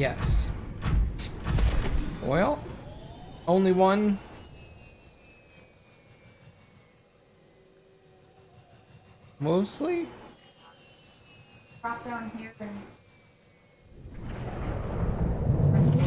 Yes. Well, only one. Mostly? Drop down here and let's see.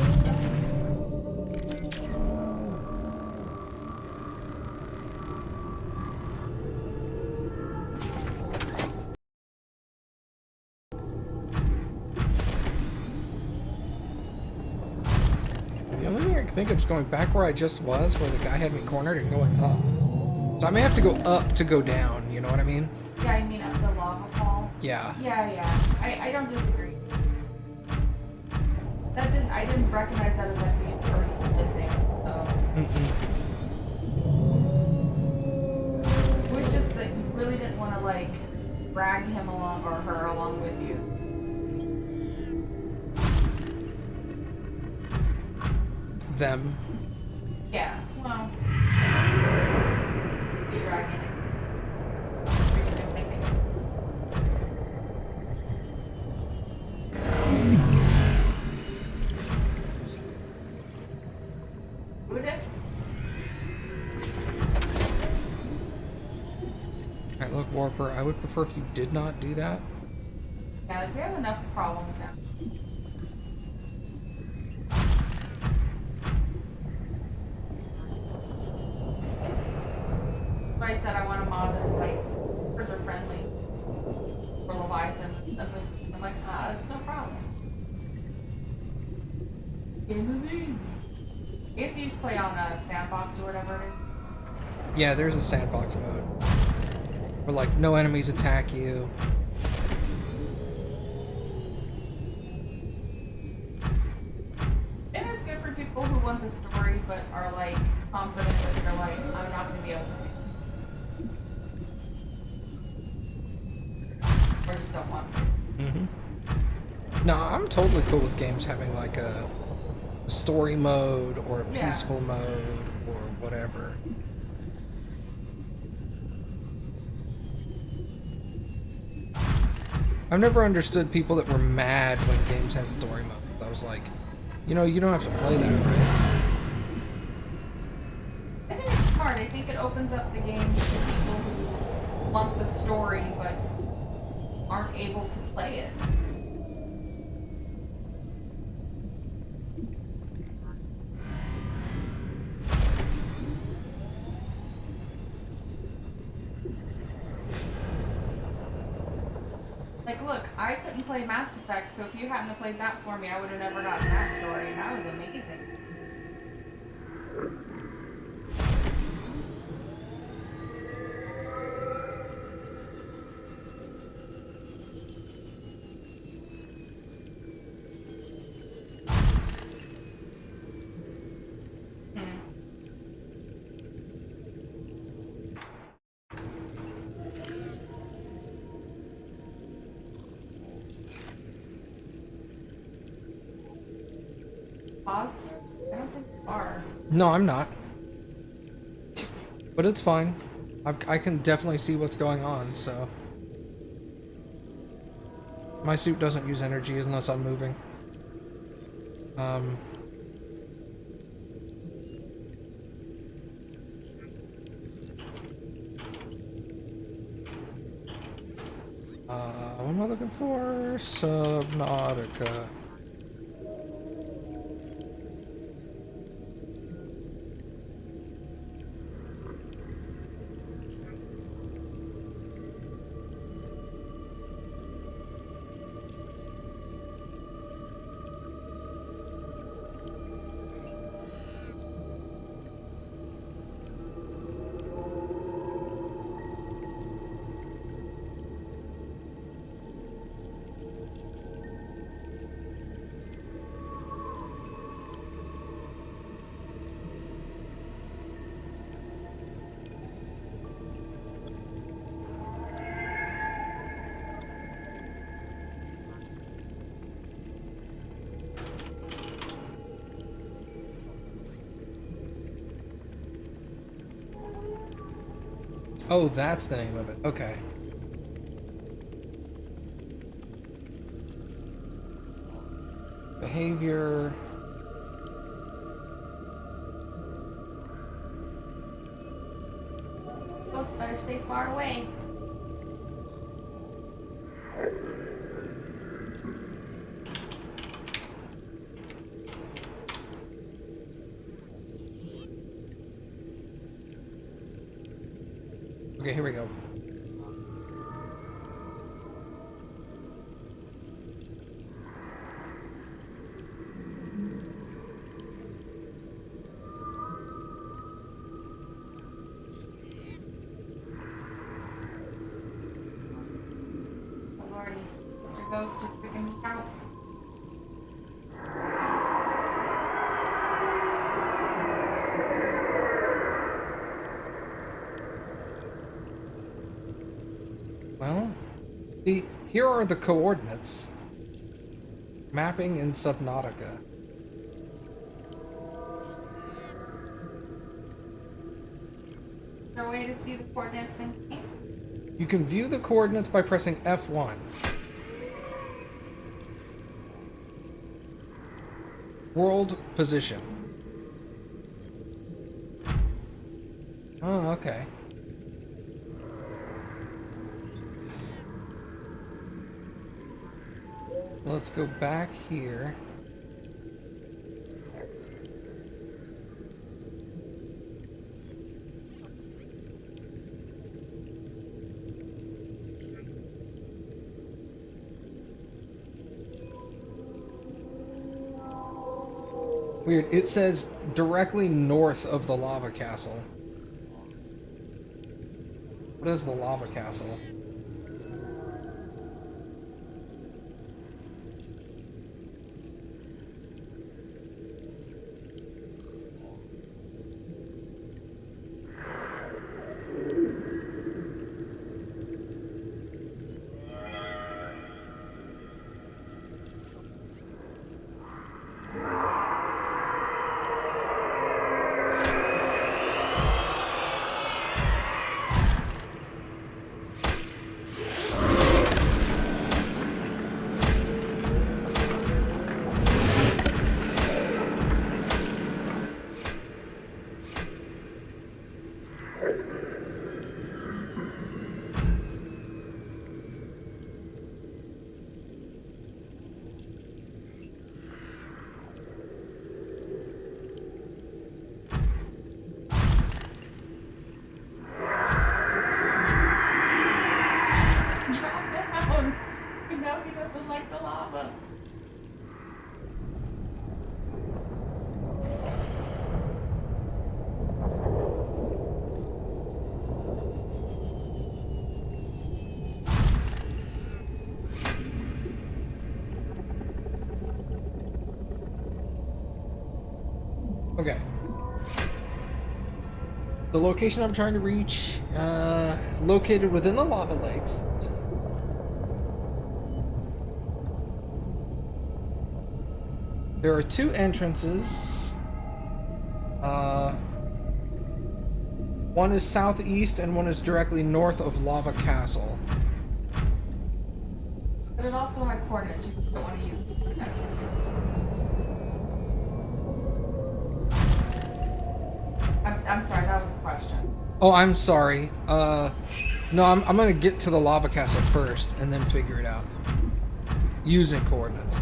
The only thing I can think of is going back where I just was, where the guy had me cornered, and going up. So I may have to go up to go down, you know what I mean? Yeah, I mean up the lava fall. Yeah. Yeah, yeah. I don't disagree. I didn't recognize that as like the important thing. So Mm-mm. it was just that you really didn't want to like drag him along or her along with you. Them. Yeah. Well, be dragging it. Would it? Alright, look, Warper, I would prefer if you did not do that. Yeah, like we have enough problems now. So I said I want a mod that's like user friendly for Leviathan. I'm like, it's no problem. Game is easy. I guess you just play on a sandbox or whatever it is. Yeah, there's a sandbox mode. Where, like, no enemies attack you. And it's good for people who want the story but are like confident that they're like, I'm not gonna be able to. Or just don't want to. Mm-hmm. No, I'm totally cool with games having, like, a story mode or a peaceful mode or whatever. I've never understood people that were mad when games had story mode. I was like, you know, you don't have to play that, right? I think it's smart. I think it opens up the game to people who want the story but aren't able to play it. Like, look, I couldn't play Mass Effect, so if you hadn't have played that for me, I would have never gotten that story, and that was amazing. Paused? I don't think you are. No, I'm not. But it's fine. I can definitely see what's going on, so... My suit doesn't use energy unless I'm moving. What am I looking for? Subnautica. Oh, that's the name of it. Okay. behavior. Ghosts better stay far away. Okay, here we go. Lordy, Mr. Ghost is freaking me out. Well, here are the coordinates. Mapping in Subnautica. Is there a way to see the coordinates in game? You can view the coordinates by pressing F1. World position. Oh, okay. Let's go back here. Weird. It says directly north of the lava castle. What is the lava castle? Drop down! You know he doesn't like the lava. Okay. The location I'm trying to reach, located within the lava lakes. There are two entrances. One is southeast and one is directly north of Lava Castle. But it also had coordinates you don't want to use. I'm sorry, that was a question. Oh, I'm sorry. No, I'm gonna get to the Lava Castle first and then figure it out. Using coordinates.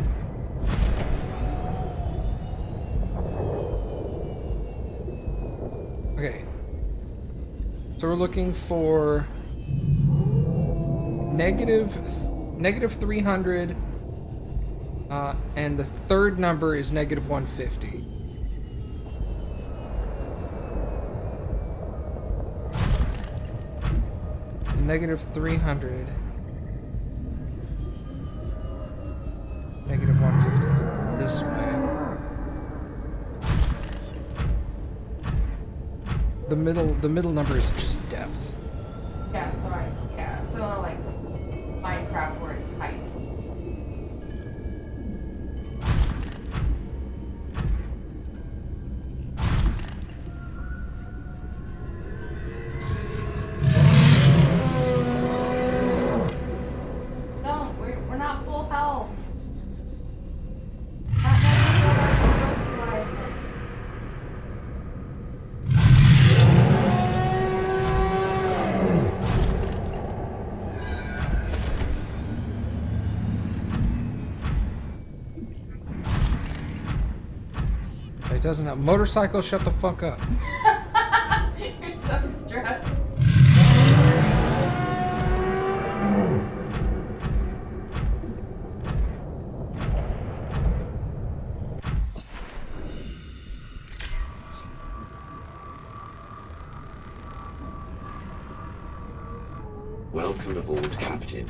Okay. So we're looking for negative 300, and the third number is negative 150. Negative 300, negative 150. This way. The middle number is just depth. Yeah, sorry. Yeah, so like Minecraft where it's height. Don't, we're not full health. Not doesn't have motorcycle. Shut the fuck up. You're so stressed. Welcome aboard, Captain.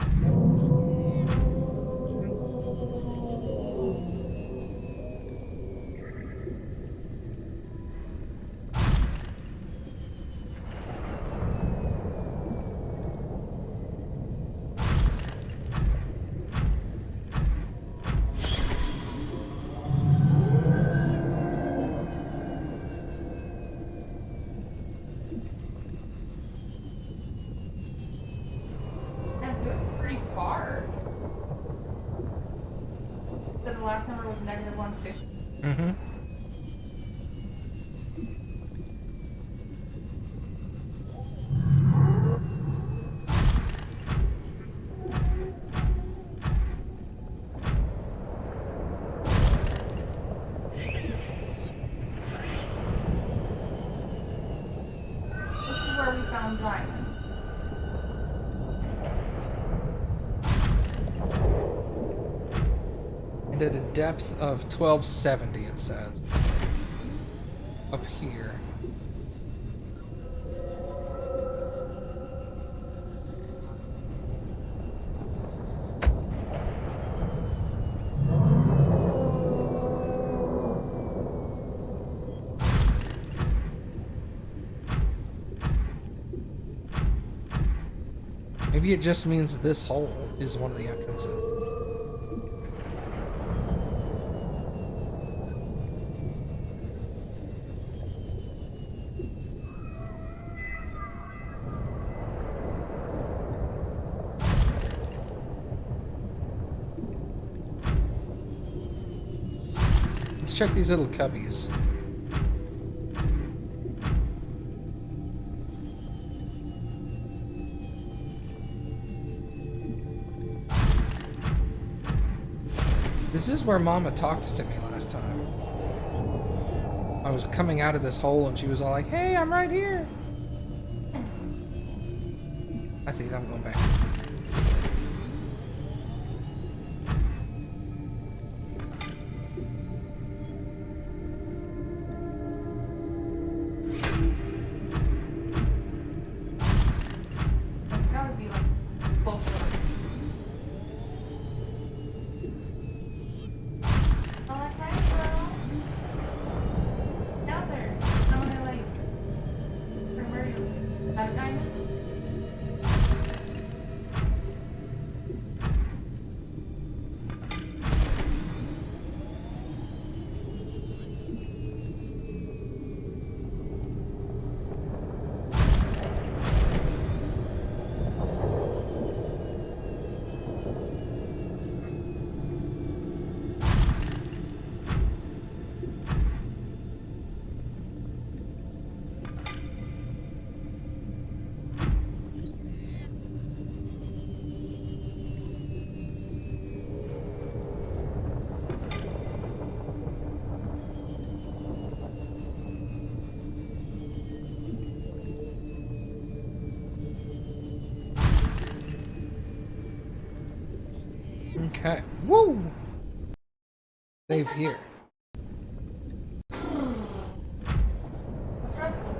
Yeah, so it's pretty far. So the last number was negative 150. Mm-hmm. This is where we found Diamond. And at a depth of 1270, it says. Up here. Maybe it just means this hole is one of the entrances. Let's check these little cubbies. This is where Mama talked to me last time. I was coming out of this hole and she was all like, "Hey, I'm right here." I see, I'm going back. It's gotta be like close to it. Oh, like, hi, bro. Down there. I wanna like. Where are you? Is that a diamond? Okay. Woo! Save here. Stressful.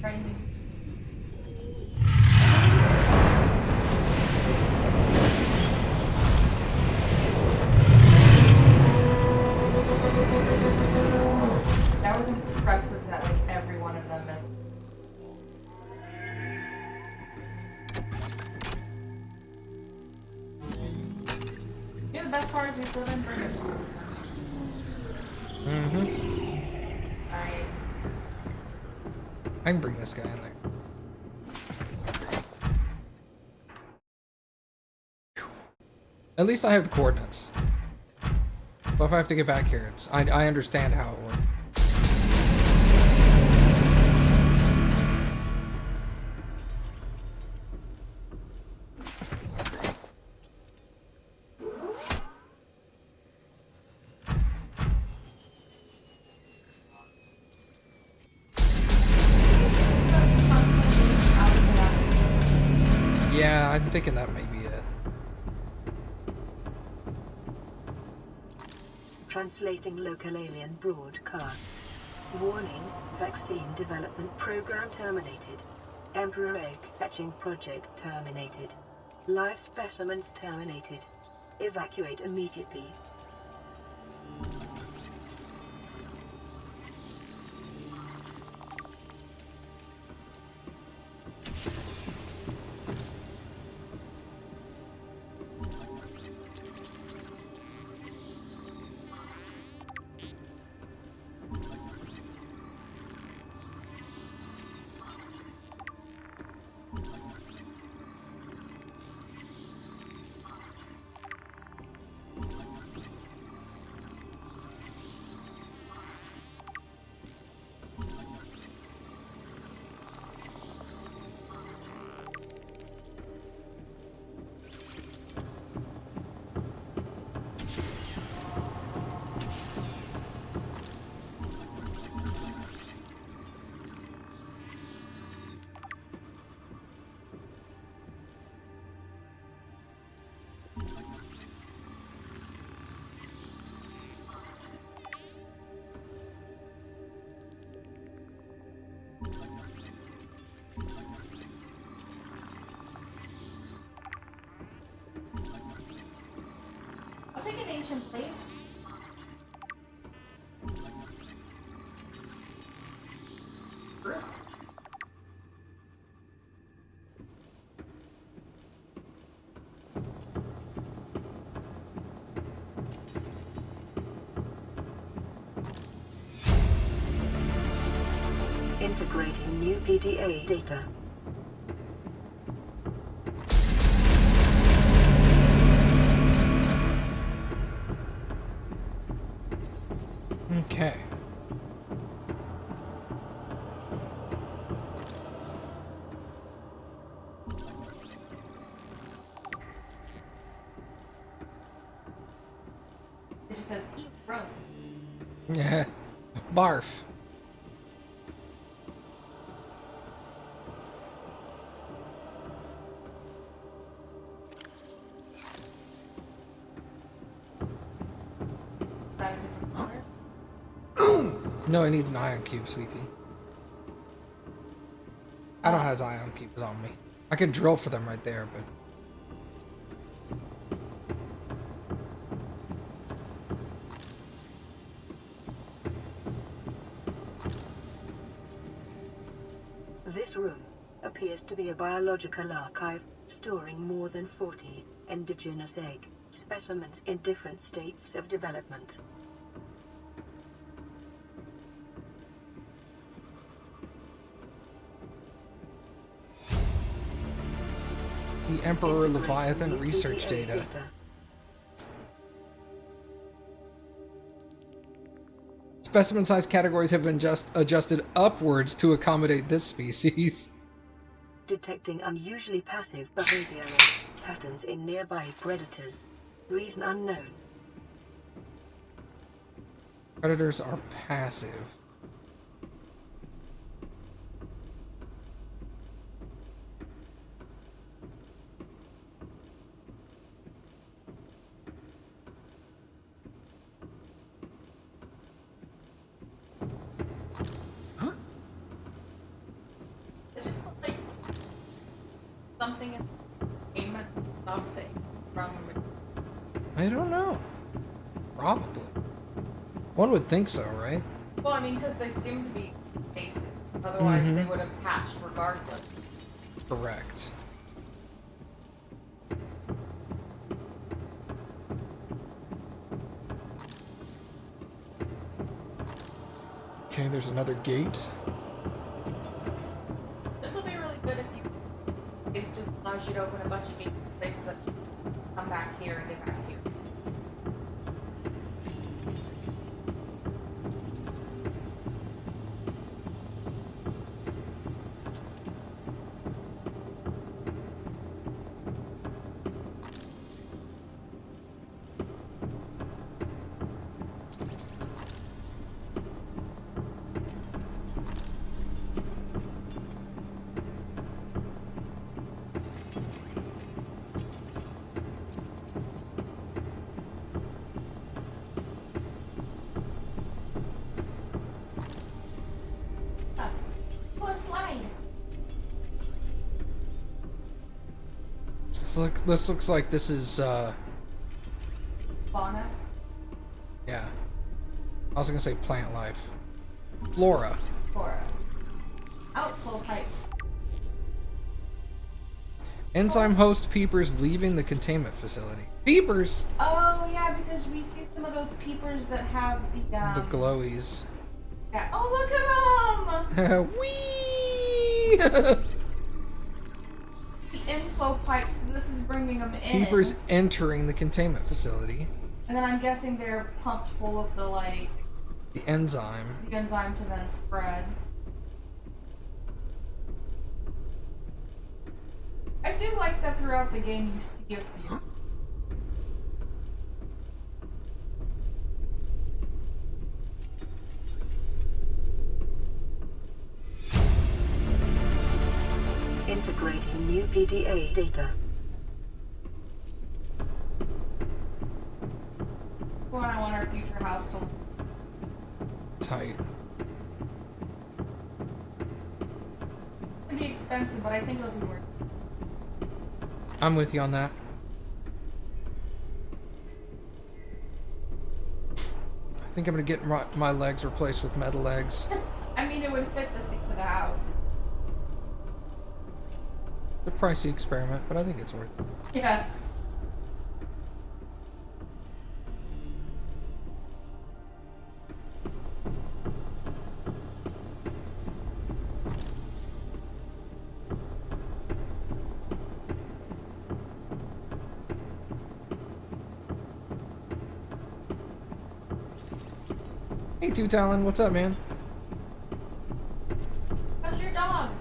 Crazy. That was impressive that like every one of them missed. Yeah, the best part is we still didn't bring it. Alright. I can bring this guy in there. At least I have the coordinates. But if I have to get back here, it's I understand how it works. Yeah, I'm thinking that may be it. Translating local alien broadcast. Warning, vaccine development program terminated. Emperor egg hatching project terminated. Live specimens terminated. Evacuate immediately. I'll take an ancient plate. Integrating new PDA data. Okay. It just says eat gross. Yeah. Barf. Is that a different color? No, it needs an ion cube, sweetie. I don't have ion cubes on me. I could drill for them right there, but This room appears to be a biological archive, storing more than 40 indigenous egg specimens in different states of development. the Emperor Integrating Leviathan new research PDA data. Specimen size categories have been adjusted upwards to accommodate this species. Detecting unusually passive behavioral patterns in nearby predators. Reason unknown. Predators are passive. something in the game that stops it from. I don't know. Probably. One would think so, right? Well, I mean, because they seem to be basic. Otherwise, Mhm. they would have patched regardless. Correct. Okay, there's another gate. This will be really good if you. It just allows you to open a bunch of places that come back here and get back to you. This looks like this is, Fauna. yeah. I was gonna say plant life. Flora. For outflow pipe. Enzyme host peepers leaving the containment facility. Peepers! Oh yeah, because we see some of those peepers that have the The glowies. Yeah. Oh, look at them! Whee! The inflow pipes. So this is bringing them in. Peepers entering the containment facility. And then I'm guessing they're pumped full of the The enzyme. the enzyme to then spread. I do like that throughout the game you see a few. Integrating new PDA data. What I want our future house to look. Tight. It'll be expensive, but I think it'll be worth it. I'm with you on that. I think I'm gonna get my legs replaced with metal legs. I mean, it would fit the thing for the house. It's a pricey experiment, but I think it's worth it. Yeah. Hey, Two Talon, what's up, man? How's your dog?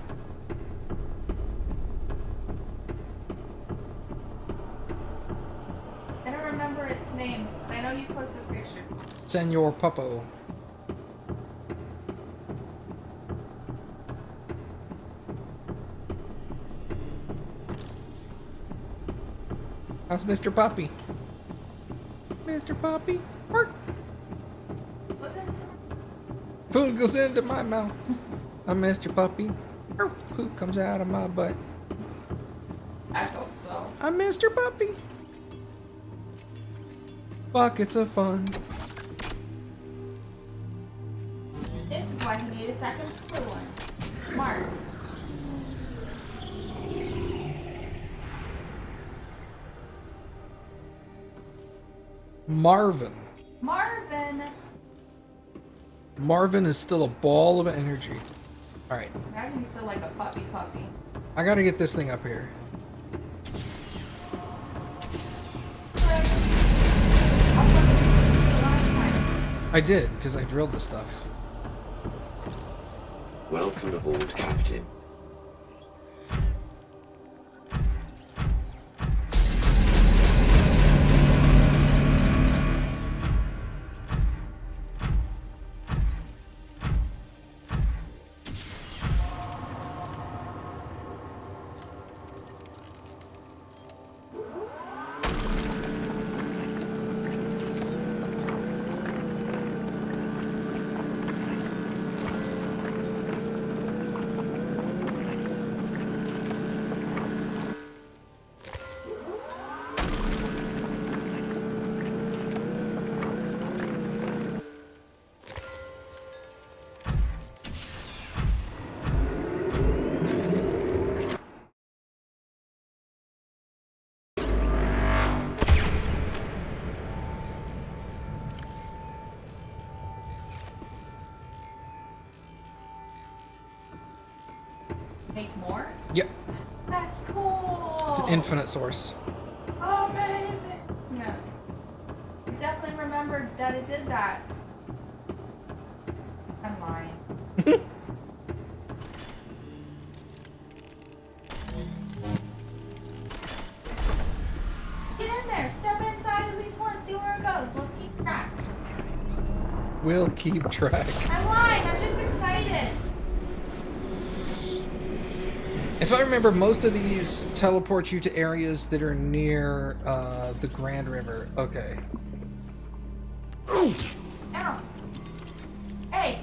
I don't remember its name, but I know you posted a picture. Senor Puppo. How's Mr. Puppy? Mr. Puppy? Bark. Was it? Food goes into my mouth. I'm Mr. Puppy. Poop comes out of my butt. I hope so. I'm Mr. Puppy. Buckets of fun. This is why he made a second blue one. Smart. Marvin. Marvin! Marvin is still a ball of energy. Alright, Imagine he's still like a puppy. I gotta get this thing up here. I did, because I drilled the stuff. Welcome aboard, Captain. make more? Yep. That's cool. It's an infinite source. Amazing. Yeah. I definitely remembered that it did that. I'm lying. Get in there. Step inside at least once. See where it goes. We'll keep track. We'll keep track. I'm lying. I'm just excited. If I remember, most of these teleport you to areas that are near the Grand River. Okay. Ooh! Ow. Hey.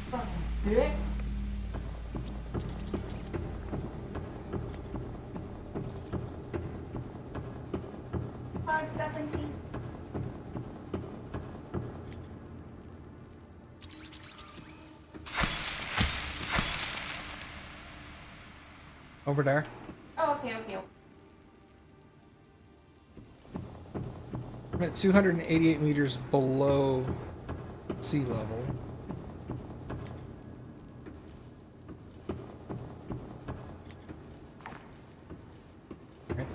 Fucking dick. $5.17. Over there. Oh, okay, okay. I'm at 288 meters below sea level. Okay.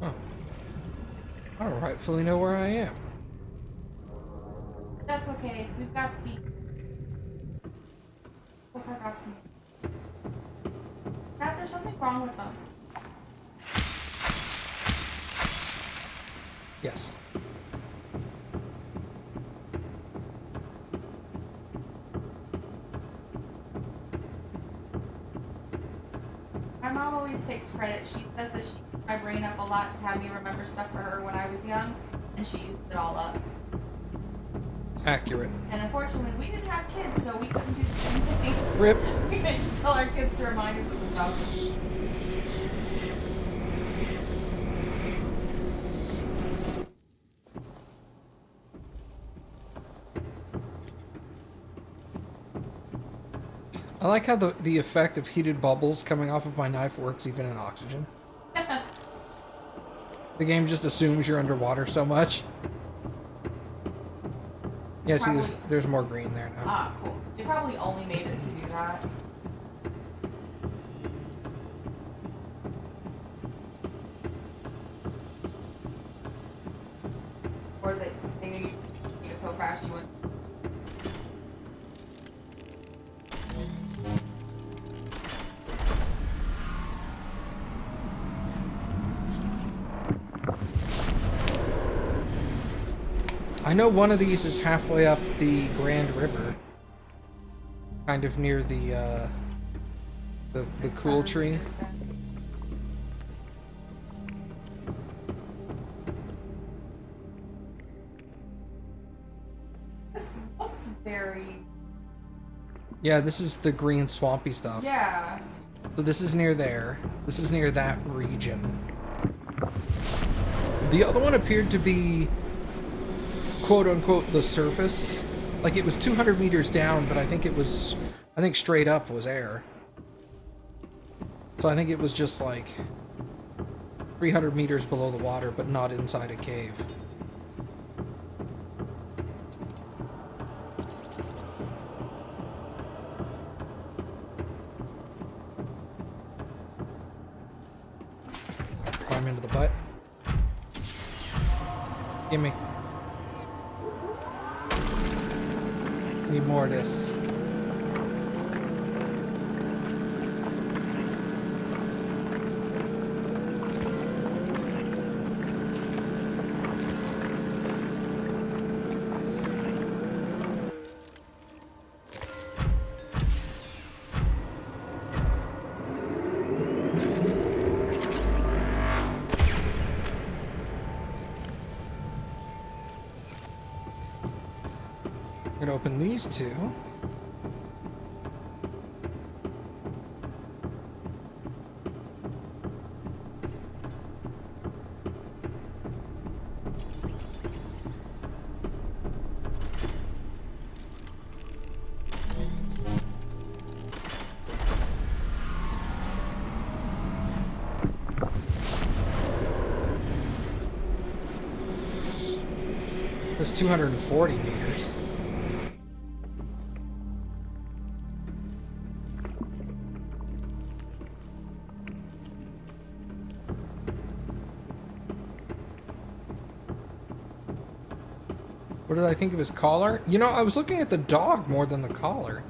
Oh. I don't rightfully know where I am. That's okay. We've got feet. Oh, I got some. Dad, there's something wrong with them. Yes. My mom always takes credit. She says that she used my brain up a lot to have me remember stuff for her when I was young, and she used it all up. Accurate. And unfortunately, we didn't have kids, so we couldn't do the same thing. Rip. We couldn't just tell our kids to remind us of stuff. I like how the effect of heated bubbles coming off of my knife works even in oxygen. The game just assumes you're underwater so much. Yeah, see, there's more green there now. Ah, cool. They probably only made it to do that. Or they knew you get so fast you went. I know one of these is halfway up the Grand River, kind of near the cool tree. This looks very... Yeah, this is the green swampy stuff. Yeah. So this is near there. This is near that region. The other one appeared to be quote-unquote the surface. Like it was 200 meters down, but I think straight up was air. So I think it was just like 300 meters below the water, but not inside a cave. Climb into the butt. Gimme. Need more of this. I'm gonna open these two. It's 240 meters. What did I think of his collar? You know, I was looking at the dog more than the collar.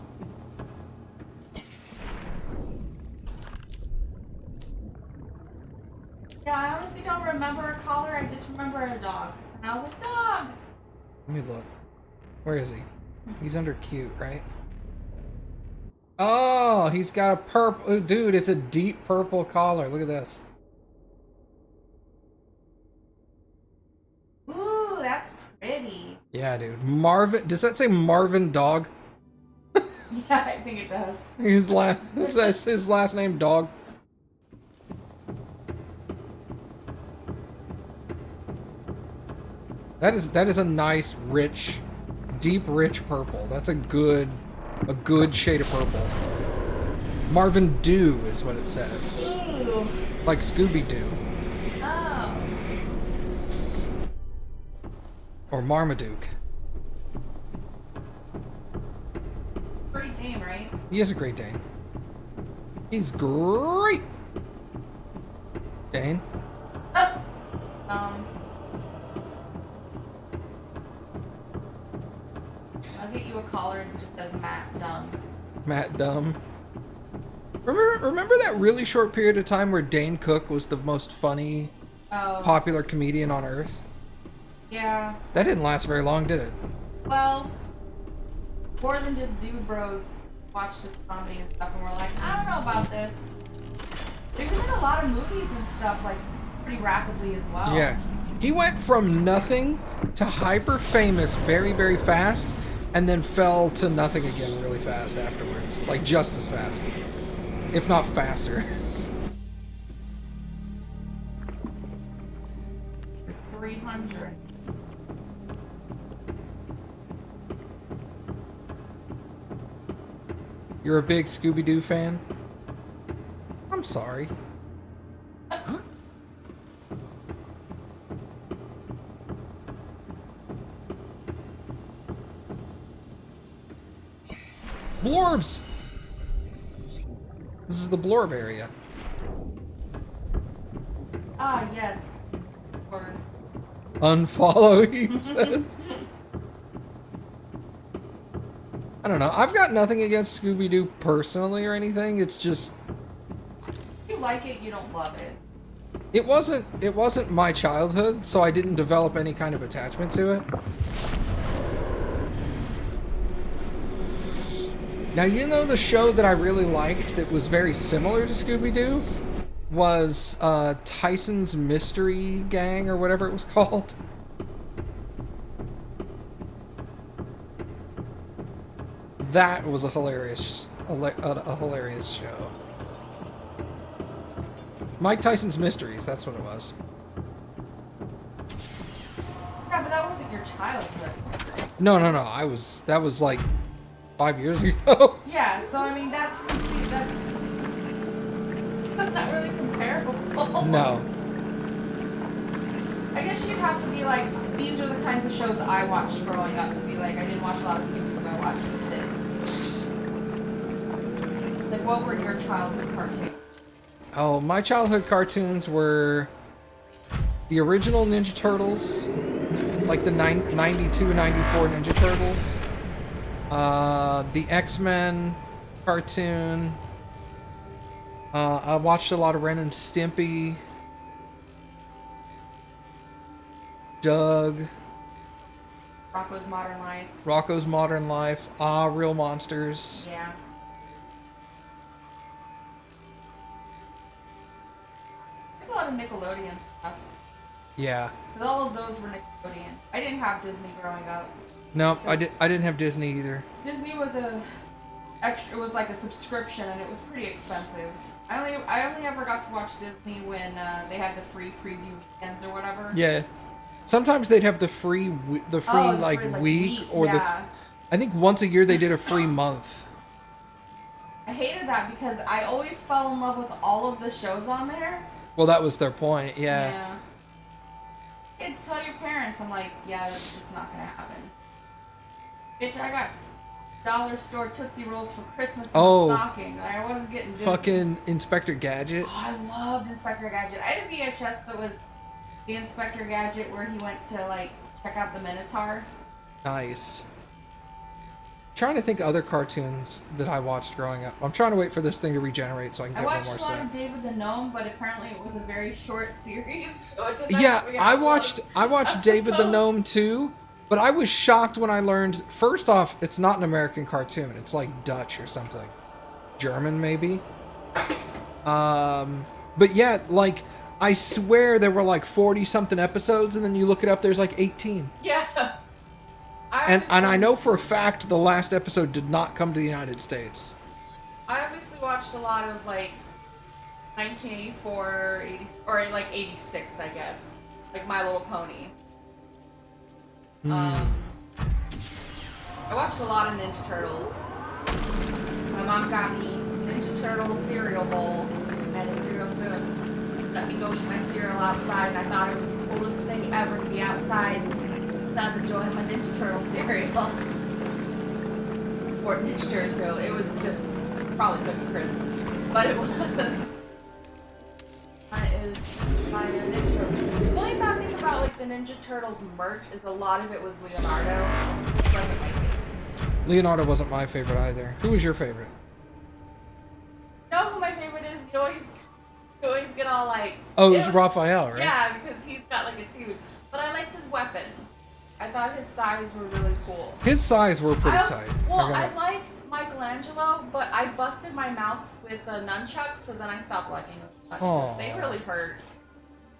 Yeah, I honestly don't remember a collar. I just remember a dog. And I was like, dog! Let me look. Where is he? He's under cute, right? Oh, he's got a purple... Oh, dude, it's a deep purple collar. Look at this. Ooh, that's pretty. Yeah, dude. Marvin... Does that say Marvin Dog? Yeah, I think it does. That's his last name, Dog. That is a nice, rich, deep, rich purple. That's a good shade of purple. Marvin Dew is what it says. Ooh. Like Scooby-Doo. Oh. Or Marmaduke. Pretty Dane, right? He is a Great Dane. He's great! Dane? I'll get you a collar and it just says Matt Dumb. Matt Dumb. Remember that really short period of time where Dane Cook was the most funny, popular comedian on Earth? Yeah. That didn't last very long, did it? Well, more than just dude bros watched his comedy and stuff and we're like, I don't know about this. He was in a lot of movies and stuff, like, pretty rapidly as well. Yeah. He went from nothing to hyper famous very, very fast, and then fell to nothing again really fast afterwards. Like, just as fast. If not faster. 300. You're a big Scooby-Doo fan? I'm sorry. Blorbs! This is the Blorb area. Ah, yes. Or... Unfollow, he says. I don't know. I've got nothing against Scooby-Doo personally or anything. It's just... If you like it, you don't love it. It wasn't my childhood, so I didn't develop any kind of attachment to it. Now, you know the show that I really liked that was very similar to Scooby-Doo was Tyson's Mystery Gang, or whatever it was called. That was a hilarious show. Mike Tyson's Mysteries, that's what it was. Yeah, but that wasn't your childhood. No, that was like 5 years ago. Yeah, so I mean that's not really comparable. No. I guess you'd have to be like, these are the kinds of shows I watched growing up. To be like, I didn't watch a lot of Scooby, but I watched the Six. Like, what were your childhood cartoons? Oh, my childhood cartoons were the original Ninja Turtles, like the 92, 94 Ninja Turtles. The X-Men cartoon. I watched a lot of Ren and Stimpy. Doug. Rocko's Modern Life. Rocko's Modern Life. Ah, Real Monsters. Yeah. There's a lot of Nickelodeon stuff. Yeah. Because all of those were Nickelodeon. I didn't have Disney growing up. No, I didn't have Disney either. Disney was it was like a subscription and it was pretty expensive. I only ever got to watch Disney when they had the free preview weekends or whatever. Yeah. Sometimes they'd have the free week, or yeah. I think once a year they did a free month. I hated that because I always fell in love with all of the shows on there. Well, that was their point, yeah. kids, tell your parents. I'm like, yeah, that's just not gonna happen. Bitch, I got dollar store Tootsie Rolls for Christmas in the stocking. Like, I wasn't getting Disney. Fucking Inspector Gadget. Oh, I loved Inspector Gadget. I had a VHS that was the Inspector Gadget where he went to like check out the Minotaur. Nice. Trying to think of other cartoons that I watched growing up. I'm trying to wait for this thing to regenerate so I can get one more set. I watched a lot of David the Gnome, but apparently it was a very short series. So it didn't Yeah, I watched David the Gnome too, but I was shocked when I learned, first off, it's not an American cartoon. It's like Dutch or something. German maybe. But yeah, like I swear there were like 40 something episodes, and then you look it up, there's like 18. Yeah. And I know for a fact the last episode did not come to the United States. I obviously watched a lot of like 1984, 80, or like 86, I guess. Like My Little Pony. I watched a lot of Ninja Turtles. My mom got me Ninja Turtles cereal bowl and a cereal spoon. Let me go eat my cereal outside, and I thought it was the coolest thing ever to be outside. I'm enjoying my Ninja Turtle cereal. Or Ninja Turtle cereal. It was just probably Cookie Crisp. But it was. It is my Ninja Turtles. The only bad thing about like the Ninja Turtles merch is a lot of it was Leonardo, which wasn't my favorite. Leonardo wasn't my favorite either. Who was your favorite? You know who my favorite is? You always get all like... Oh, it was Raphael, right? Yeah, because he's got like a tube. But I liked his weapons. I thought his size were really cool. His size were pretty tight. Well, I liked Michelangelo, but I busted my mouth with nunchucks, so then I stopped liking them as much because they really hurt.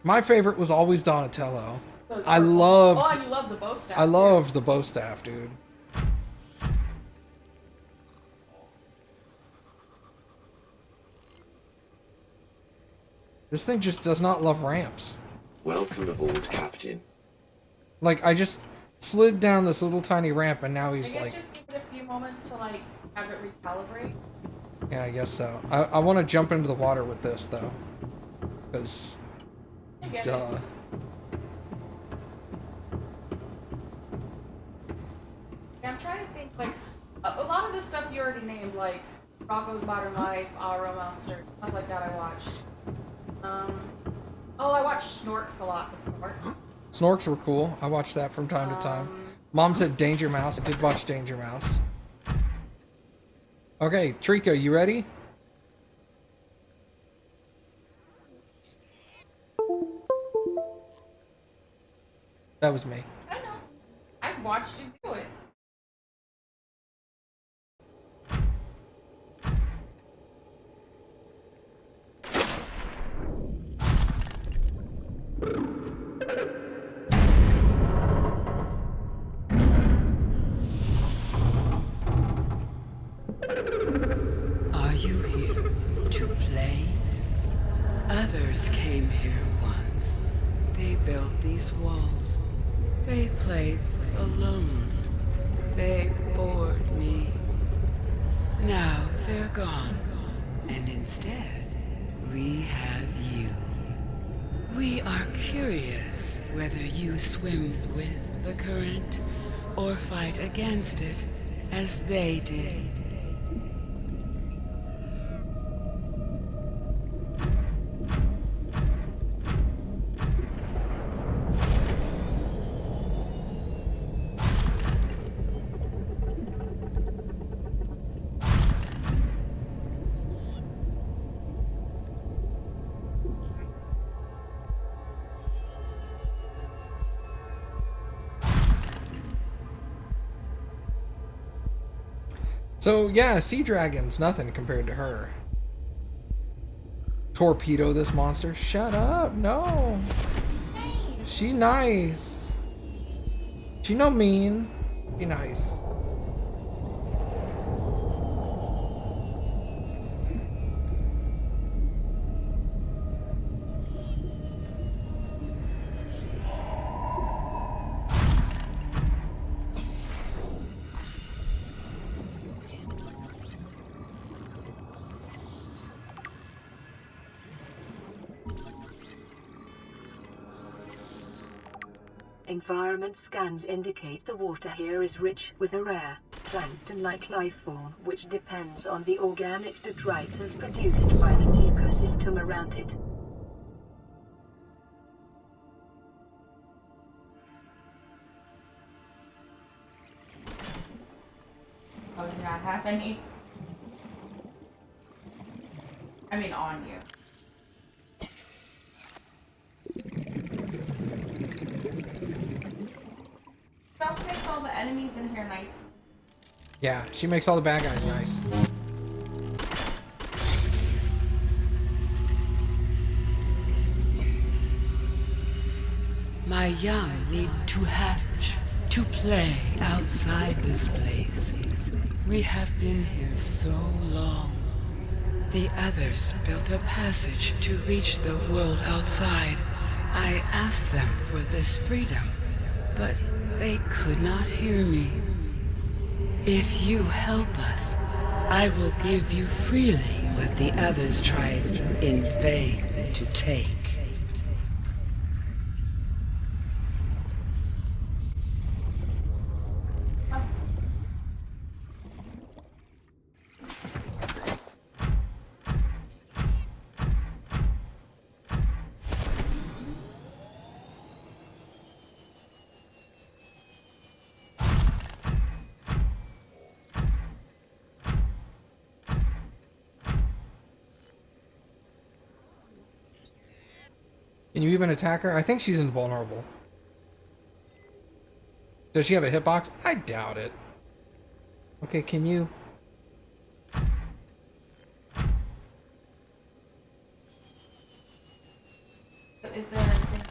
My favorite was always Donatello. I loved... Oh, and you loved the bow staff. I loved the bow staff, dude. This thing just does not love ramps. Welcome aboard, Captain. Like, I just slid down this little tiny ramp, and now he's like... just give it a few moments to, like, have it recalibrate. Yeah, I guess so. I want to jump into the water with this, though. Because... Duh. Yeah, I'm trying to think, like, a lot of the stuff you already named, like Rocco's Modern Life, Aura Monster, stuff like that I watched. Oh, I watched Snorks a lot, the Snorks. Snorks were cool. I watched that from time to time. Mom said Danger Mouse. I did watch Danger Mouse. Okay, Trico, you ready? That was me. I know. I watched you do it. Are you here to play? Others came here once. They built these walls. They played alone. They bored me. Now they're gone. And instead, we have you. We are curious whether you swim with the current or fight against it as they did. So, yeah, sea dragons, nothing compared to her. Torpedo this monster. Shut up, no. She nice. She no mean. She nice. Environment scans indicate the water here is rich with a rare, plankton-like life form which depends on the organic detritus produced by the ecosystem around it. Oh, do you not have any? I mean, on you. It also makes all the enemies in here nice. Yeah, she makes all the bad guys nice. My young need to hatch, to play outside this place. We have been here so long. The others built a passage to reach the world outside. I asked them for this freedom, but they could not hear me. If you help us, I will give you freely what the others tried in vain to take. Can you even attack her? I think she's invulnerable. Does she have a hitbox? I doubt it. Okay, can you... So is there anything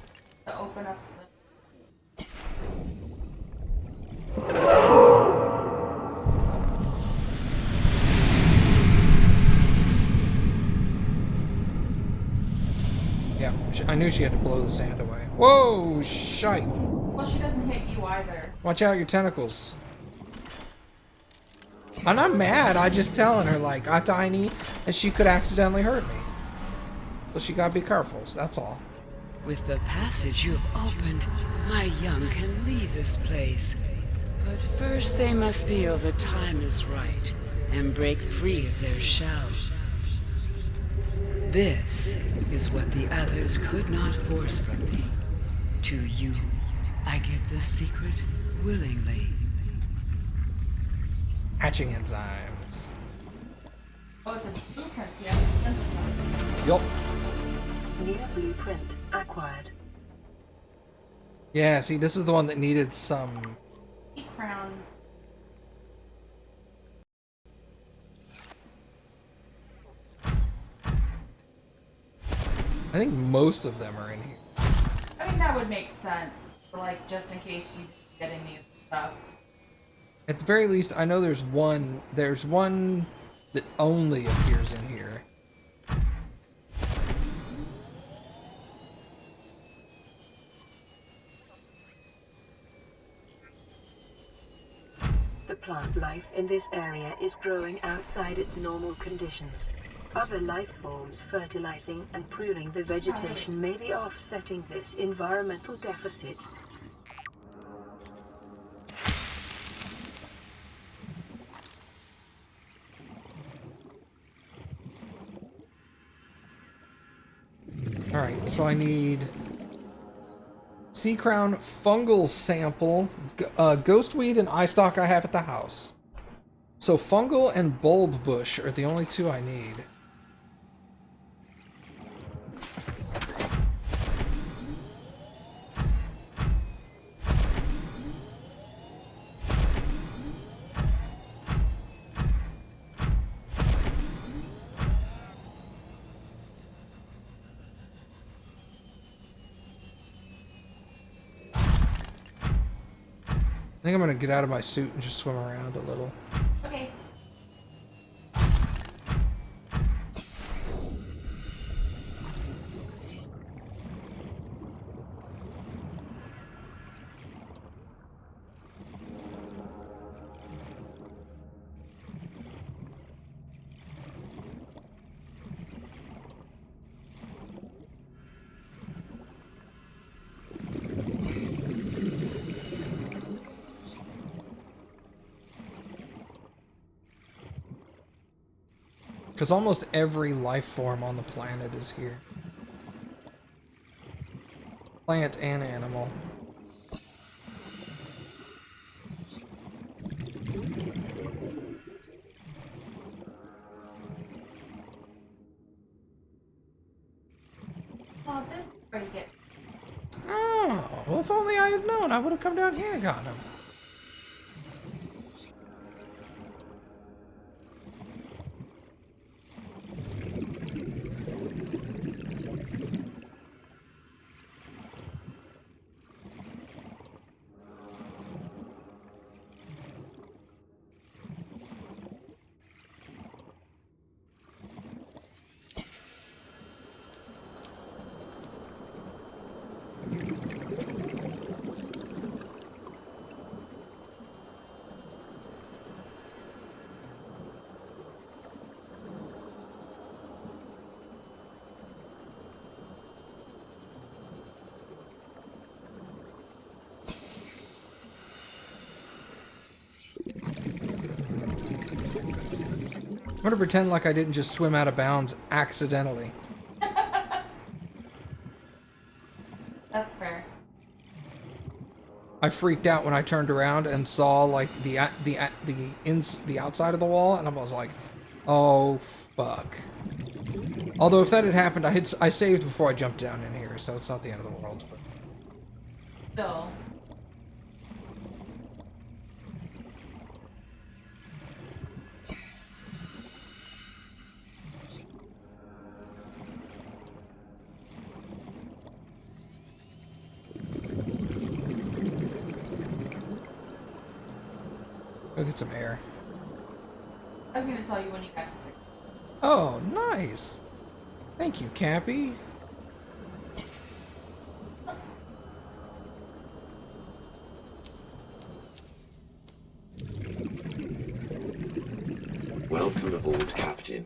to open up the... Yeah, I knew she had to blow the sand away. Whoa, shite. Well, she doesn't hit you either. Watch out your tentacles. I'm not mad, I just telling her, like, I'm tiny and she could accidentally hurt me. So she gotta be careful, so that's all. With the passage you've opened, my young can leave this place. But first they must feel the time is right and break free of their shells. This is what the others could not force from me. To you, I give the secret willingly. Hatching enzymes. Oh, it's a blueprint, so you have to synthesize. Yup. New blueprint acquired. Yeah, see, this is the one that needed some... Crown. I think most of them are in here. I mean, that would make sense. Like, just in case you get any stuff. At the very least, I know there's one that only appears in here. The plant life in this area is growing outside its normal conditions. Other life forms fertilizing and pruning the vegetation may be offsetting this environmental deficit. Alright, so I need sea crown, fungal sample, ghostweed, and eye stalk I have at the house. So fungal and bulb bush are the only two I need. I think I'm gonna get out of my suit and just swim around a little. Okay. Because almost every life form on the planet is here. Plant and animal. Oh, this is where you get. Oh, well, if only I had known, I would have come down here and gotten him. I'm gonna pretend like I didn't just swim out of bounds accidentally. That's fair. I freaked out when I turned around and saw like the outside of the wall, and I was like, "Oh fuck!" Although if that had happened, I saved before I jumped down in here, so it's not the end of the world. But... Still. Go get some air. I was gonna tell you when you got to 6. Oh, nice. Thank you, Cappy. Welcome aboard, Captain.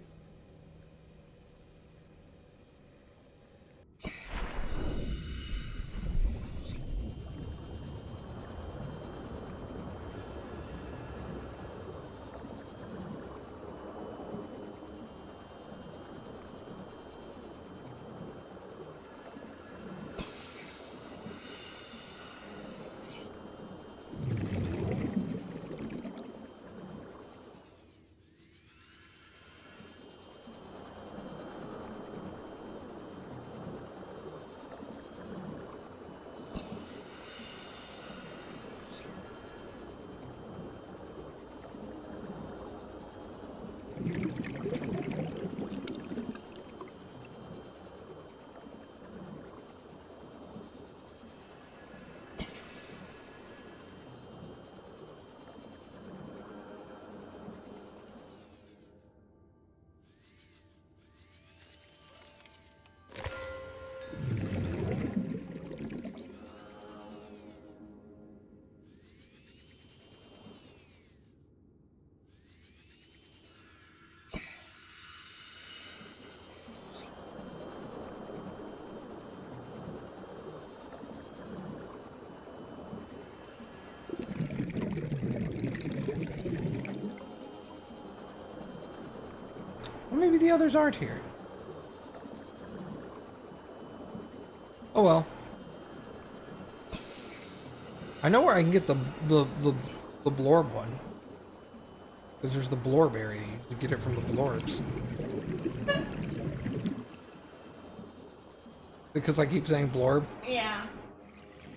Well, maybe the others aren't here. Oh well. I know where I can get the blorb one. Because there's the blorb area. You can get it from the blorbs. Because I keep saying blorb. Yeah.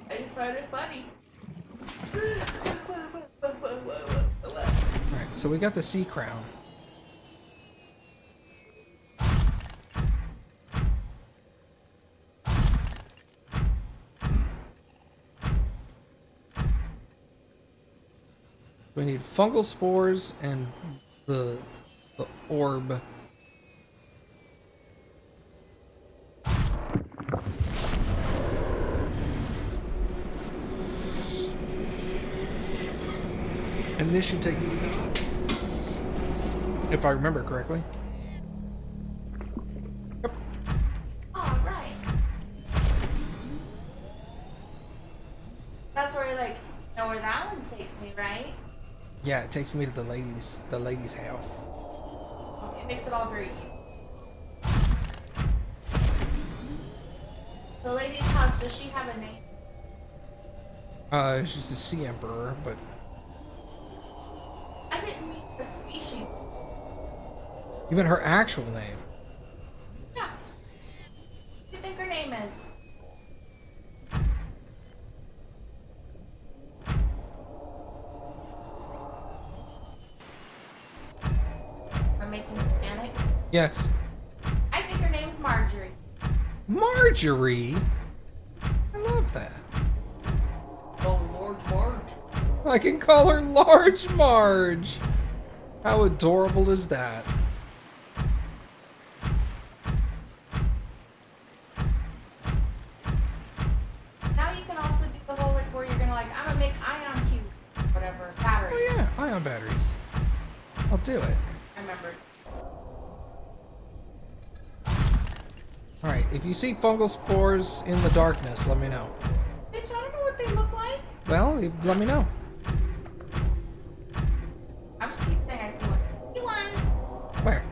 I just find it funny. Alright, so we got the sea crown. We need fungal spores and the orb. And this should take me to God. If I remember correctly. Yep. All right. That's where, like, you know where that one takes me, right? Yeah, it takes me to the lady's house. Okay. Makes it all very easy. The lady's house, does she have a name? She's the Sea Emperor, but I didn't mean her species. you meant her actual name. Yeah. What do you think her name is? I'm making you panic. Yes. I think her name's Marjorie. Marjorie? I love that. Oh, Lord Marge. I can call her Large Marge. How adorable is that? Now you can also do the whole like where you're gonna like, I'm gonna make ion cube, whatever, batteries. Oh yeah, ion batteries. I'll do it. I remembered. Alright, if you see fungal spores in the darkness, let me know. Bitch, I don't know what they look like. Well, let me know. I'm just keep saying I see one. You won. Where?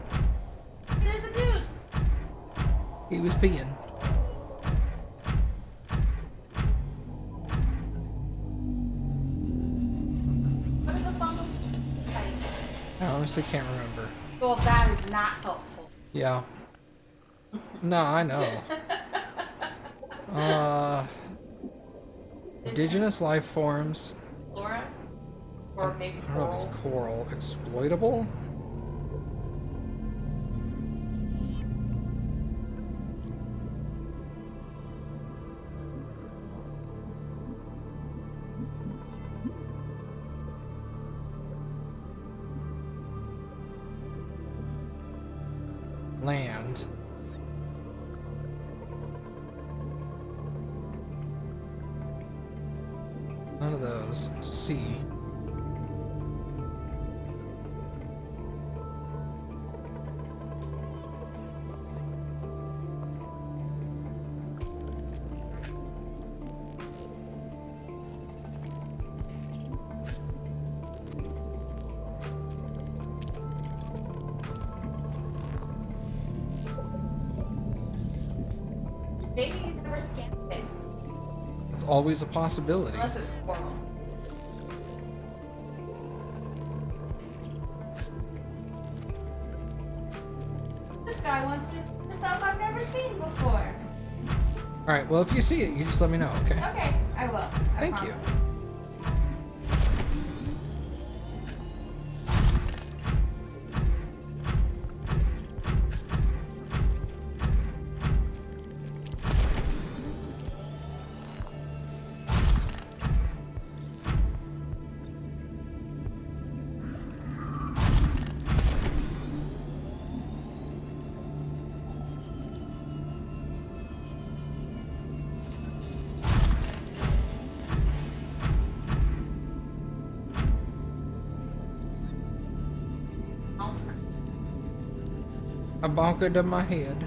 There's a dude. He was peeing. What are the fungal spores like? I honestly can't remember. Well, that is not helpful. Yeah. No, I know. Indigenous life forms. Flora? Or maybe I don't know if it's coral? coral. Exploitable? Land. None of those. Sea. Maybe you've never scanned it. It's always a possibility. Unless it's coral. This guy wants me to do stuff I've never seen before. Alright, well, if you see it, you just let me know, okay? Okay, I will. I Thank you. promise. I bonkered in my head.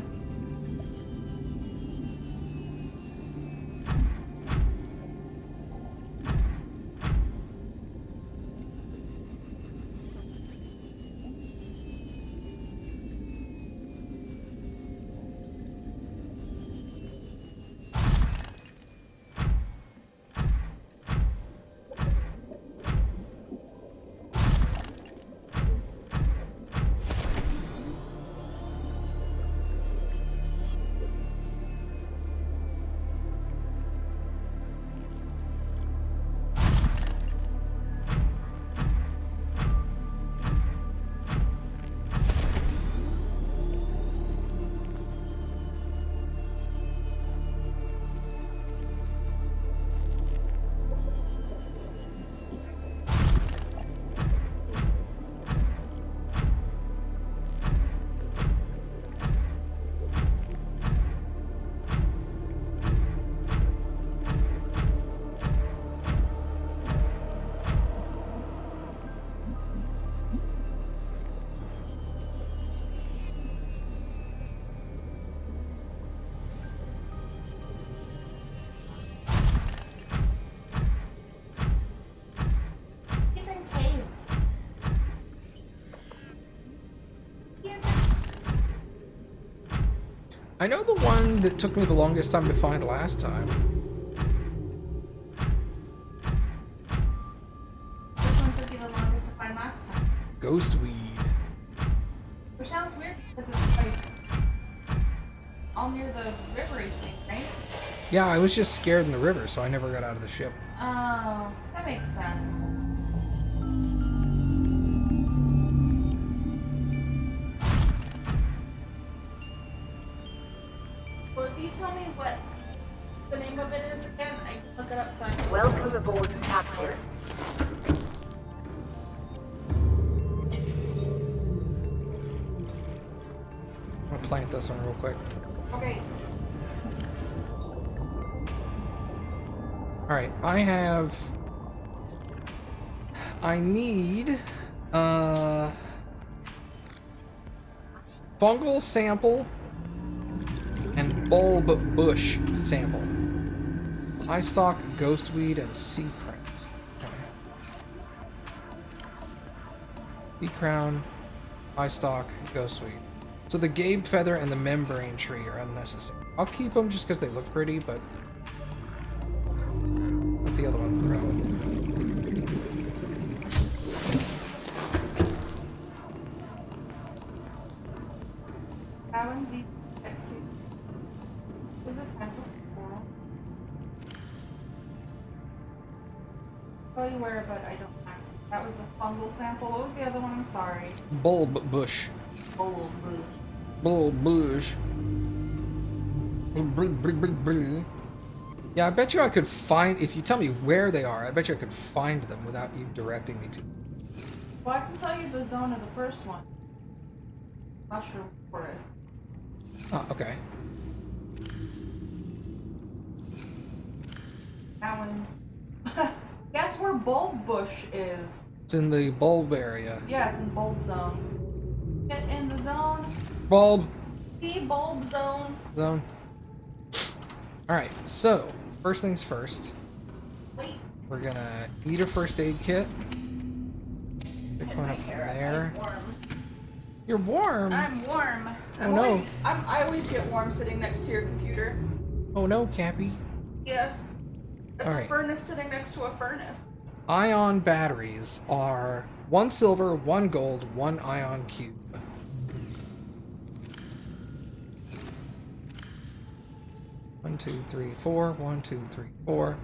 I know the one that took me the longest time to find last time. Which one took you the longest to find last time? Ghostweed. Which sounds weird because it's like all near the rivery thing, right? Yeah, I was just scared in the river, so I never got out of the ship. Oh, that makes sense. Well, if you tell me what the name of it is again, I can look it up so I can. Welcome aboard, Captain. I'm gonna plant this one real quick. Okay. Alright, I need fungal sample and bulb bush sample. Eye stalk, ghostweed, and sea crown. Okay. Sea crown, eye stalk, ghostweed. So the gabe feather and the membrane tree are unnecessary. I'll keep them just because they look pretty, but let the other one grow. That one's easy to get to. There's a type of coral. Tell you where, but I don't have to. That was the fungal sample. What was the other one? I'm sorry. Bulb bush. Bulb bush. Bulb bush. Yeah, I bet you I could find, if you tell me where they are, I bet you I could find them without you directing me to. Well, I can tell you the zone of the first one. Mushroom forest. Oh, okay. That one. Guess where bulb bush is? It's in the bulb area. Yeah, it's in bulb zone. Get in the zone. Bulb The bulb zone. zone. Alright, so, first things first. Wait. We're gonna eat a first aid kit. Pick Get one my up from hair up. there. I'm warm. You're warm! I'm warm. Oh no. I always get warm sitting next to your computer. Oh no, Cappy. Yeah. That's All a right. furnace sitting next to a furnace. Ion batteries are 1 silver, 1 gold, 1 ion cube. One, two, three, four. 1, 2, 3, 4.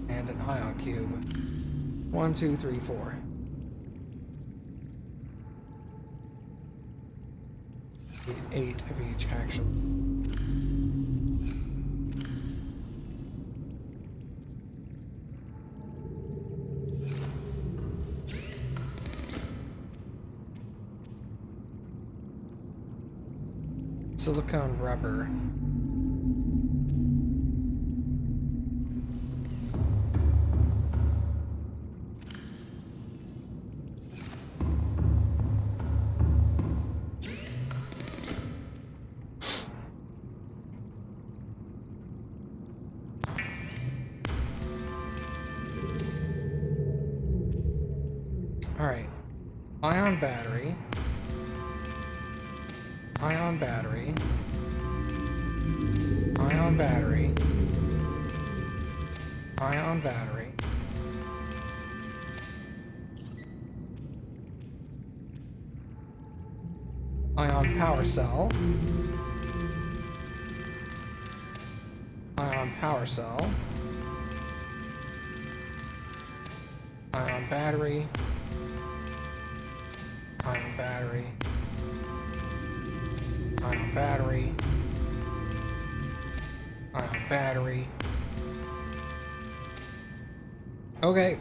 And an ion cube. 1, 2, 3, 4. Need 8 of each, actually. Silicone rubber. Alright. Ion battery. Ion battery. Ion battery. Ion battery. Ion power cell. Ion power cell. Ion battery. Ion battery. Ion battery. Ion battery. Okay.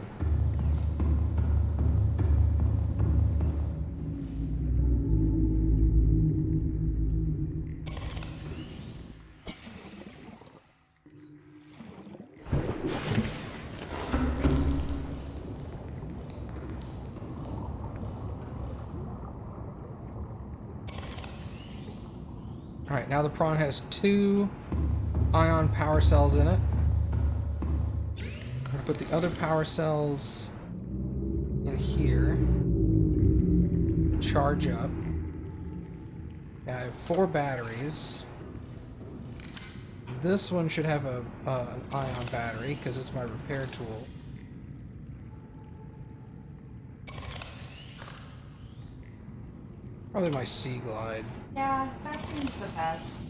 Alright, now the prawn has 2 ion power cells in it. I'm gonna put the other power cells in here. Charge up. Yeah, I have 4 batteries. This one should have an ion battery because it's my repair tool. Probably my Sea Glide. Yeah, that seems the best.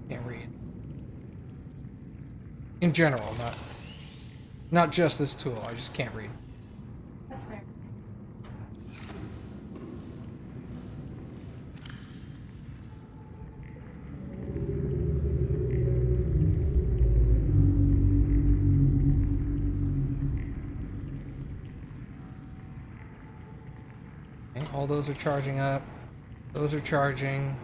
Can't read. In general, not just this tool. I just can't read. That's fair. Okay, all those are charging up. Those are charging.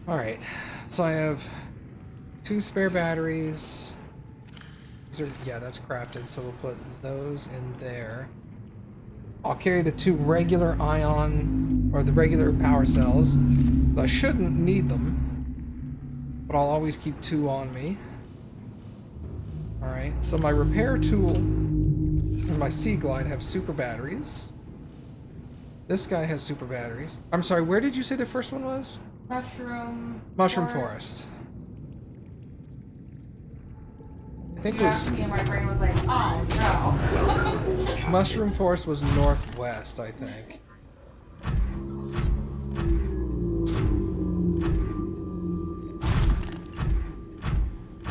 Alright, so I have 2 spare batteries. Yeah, that's crafted, so we'll put those in there. I'll carry the 2 regular ion, or the regular power cells. I shouldn't need them, but I'll always keep 2 on me. Alright, so my repair tool and my Sea Glide have super batteries. This guy has super batteries. I'm sorry, where did you say the first one was? Mushroom Forest. I think You asked me and my brain was like, oh no. Mushroom Forest was northwest, I think.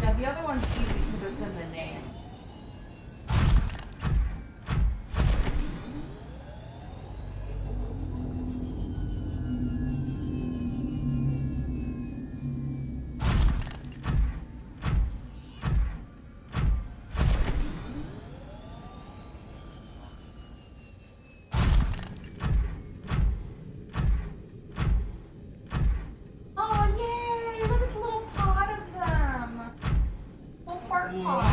Yeah, the other one's easy because it's in the name. Oh, yay! Look, it's a little pod of them. Little fart pod.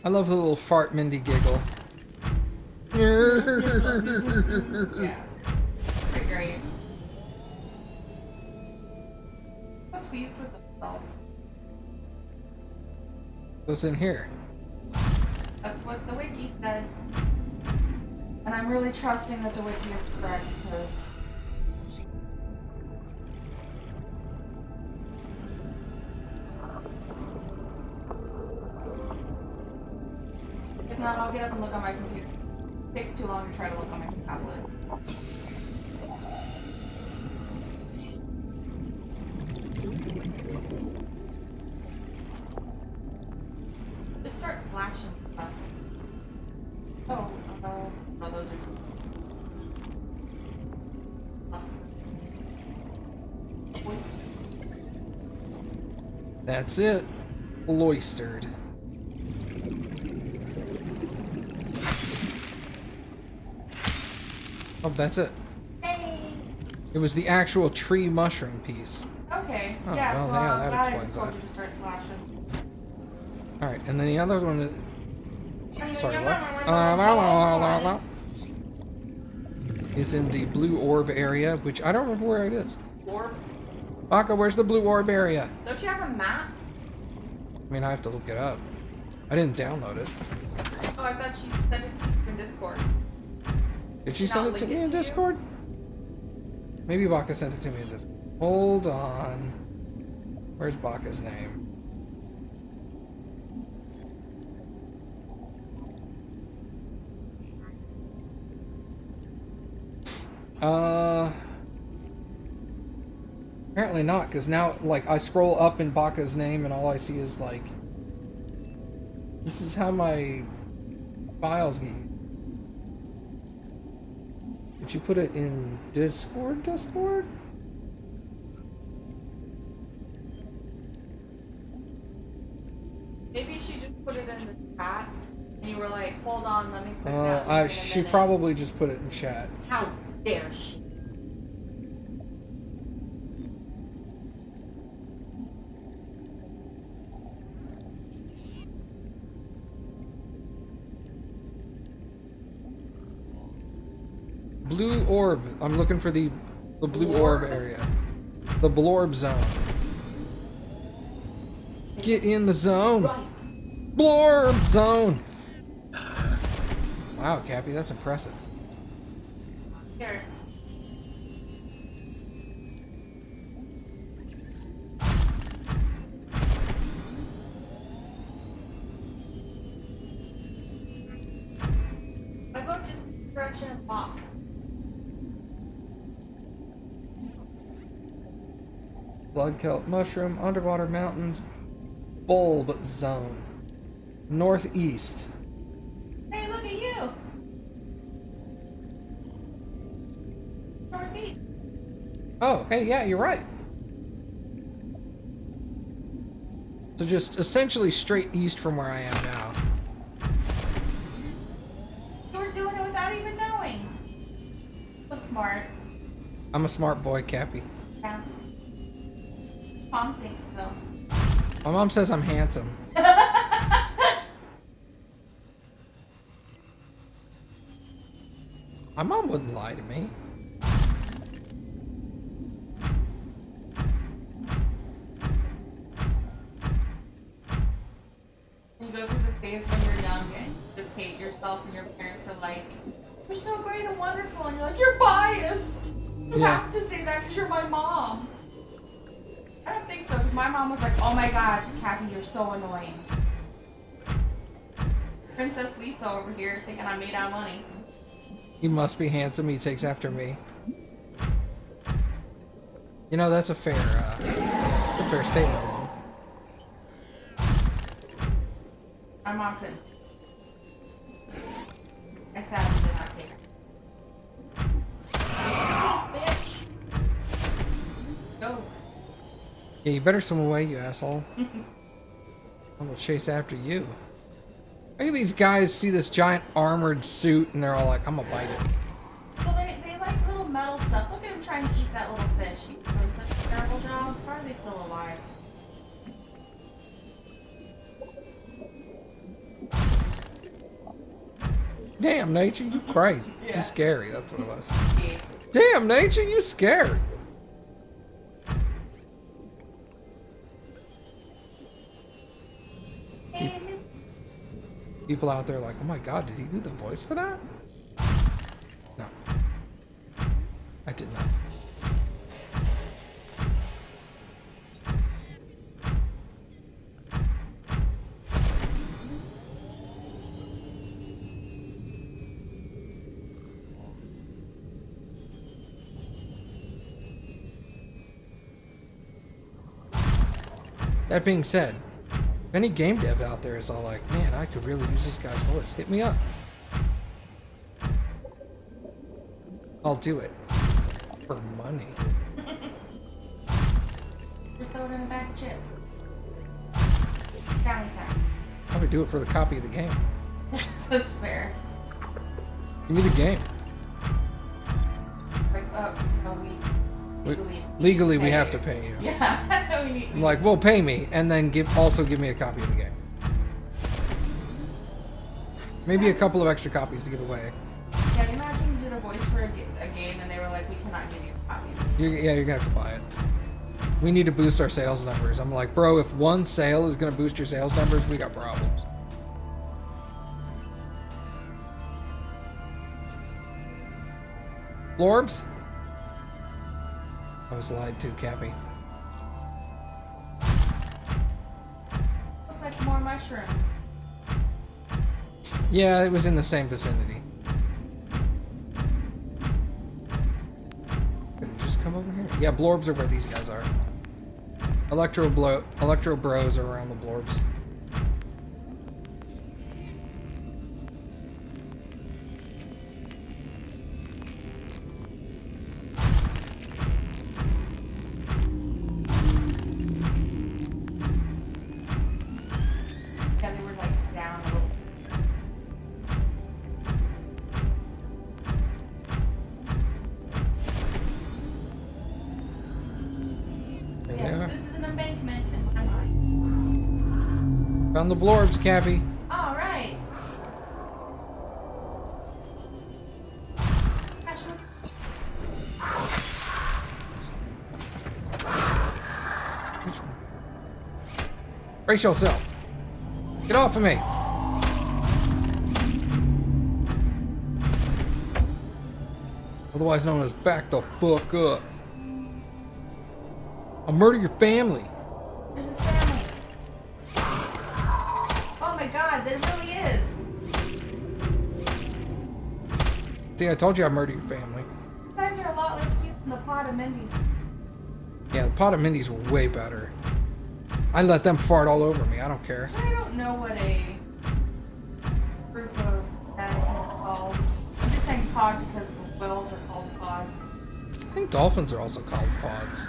I love the little fart Mindy giggle. Yeah. Pretty great. So pleased with themselves. What's in here? That's what the wiki said. And I'm really trusting that the wiki is correct because if not, I'll get up and look on my computer. It takes too long to try to look on my tablet. Just start slashing stuff. Oh, no, those are just oyster. That's it. Cloistered. Oh, that's it. Hey! It was the actual tree mushroom piece. Okay, Oh, yeah, well, so yeah, I'm that glad I explains just told that. you to start slashing. Alright, and then the other one... Sorry, what? Is in the blue orb area, which I don't remember where it is. Orb? Baka, where's the blue orb area? Don't you have a map? I mean, I have to look it up. I didn't download it. Oh, I thought she sent it to you in Discord. Did she Did send not it to link me it in to you? Discord? Maybe Baka sent it to me in Discord. Hold on. Where's Baka's name? Apparently not, because now, like, I scroll up in Baka's name and all I see is, like... This is how my files get... Did you put it in Discord? Maybe she just put it in the chat, and you were like, hold on, let me put that link in a She minute. probably just put it in chat. How dare she? Blue orb. I'm looking for the blue orb area. The blorb zone. Get in the zone. Right. Blorb zone. Wow, Cappy, that's impressive. Here. I go just direction and walk. Blood kelp mushroom, underwater mountains, bulb zone. Northeast. Hey, look at you! Northeast. Oh, hey, yeah, you're right. So just essentially straight east from where I am now. You were doing it without even knowing. So smart. I'm a smart boy, Cappy. Yeah. Mom thinks so. My mom says I'm handsome. My mom wouldn't lie to me. You go through the phase when you're young and you just hate yourself and your parents are like, you're so great and wonderful, and you're like, you're biased. You Yeah. have to say that because you're my mom. I don't think so, because my mom was like, oh my god, Kathy, you're so annoying. Princess Lisa over here thinking I made out money. He must be handsome. He takes after me. You know, that's a fair statement. My mom couldn't. I sadly did not take her. Bitch. Go. Yeah, you better swim away, you asshole. I'm gonna chase after you. Look at these guys see this giant armored suit and they're all like, I'm gonna bite it. Well, they like little metal stuff. Look at him trying to eat that little fish. He's doing such a terrible job. How are they still alive? Damn, nature, you crazy. Yeah. You scary, that's what it was. Yeah. Damn, nature, you scary. Hey, People out there are like, oh my god, did he do the voice for that? No. I did not. That being said, if any game dev out there is all like, man, I could really use this guy's voice, hit me up. I'll do it. For money. we're soda and a bag of chips. County time. Probably do it for the copy of the game. That's fair. Give me the game. Like, oh, no, Legally, we have to pay you. Yeah. we need. I'm like, well, pay me, and then also give me a copy of the game. Maybe a couple of extra copies to give away. Yeah, you imagine you did a voice for a game and they were like, we cannot give you a copy. Yeah, you're gonna have to buy it. We need to boost our sales numbers. I'm like, bro, if one sale is gonna boost your sales numbers, we got problems. Florbs? I was lied to, Cappy. Looks like more mushroom. Yeah, it was in the same vicinity. Could it just come over here? Yeah, blorbs are where these guys are. Electro bros are around the blorbs. Yeah, they were like down a little. There they Yes, are. this is an embankment in my mind. Found the blorbs, Cappy. All right. Gosh, look Brace yourself. Get off of me. Otherwise known as back the fuck up. I'll murder your family. There's his family. Oh my god, there really is. See, I told you I'd murder your family. You guys are a lot less cute than the pot of Mindy's. Yeah, the pot of Mindy's were way better. I let them fart all over me. I don't care. I don't know what a group of manatees are called. I'm just saying pod because the whales are called pods. I think dolphins are also called pods.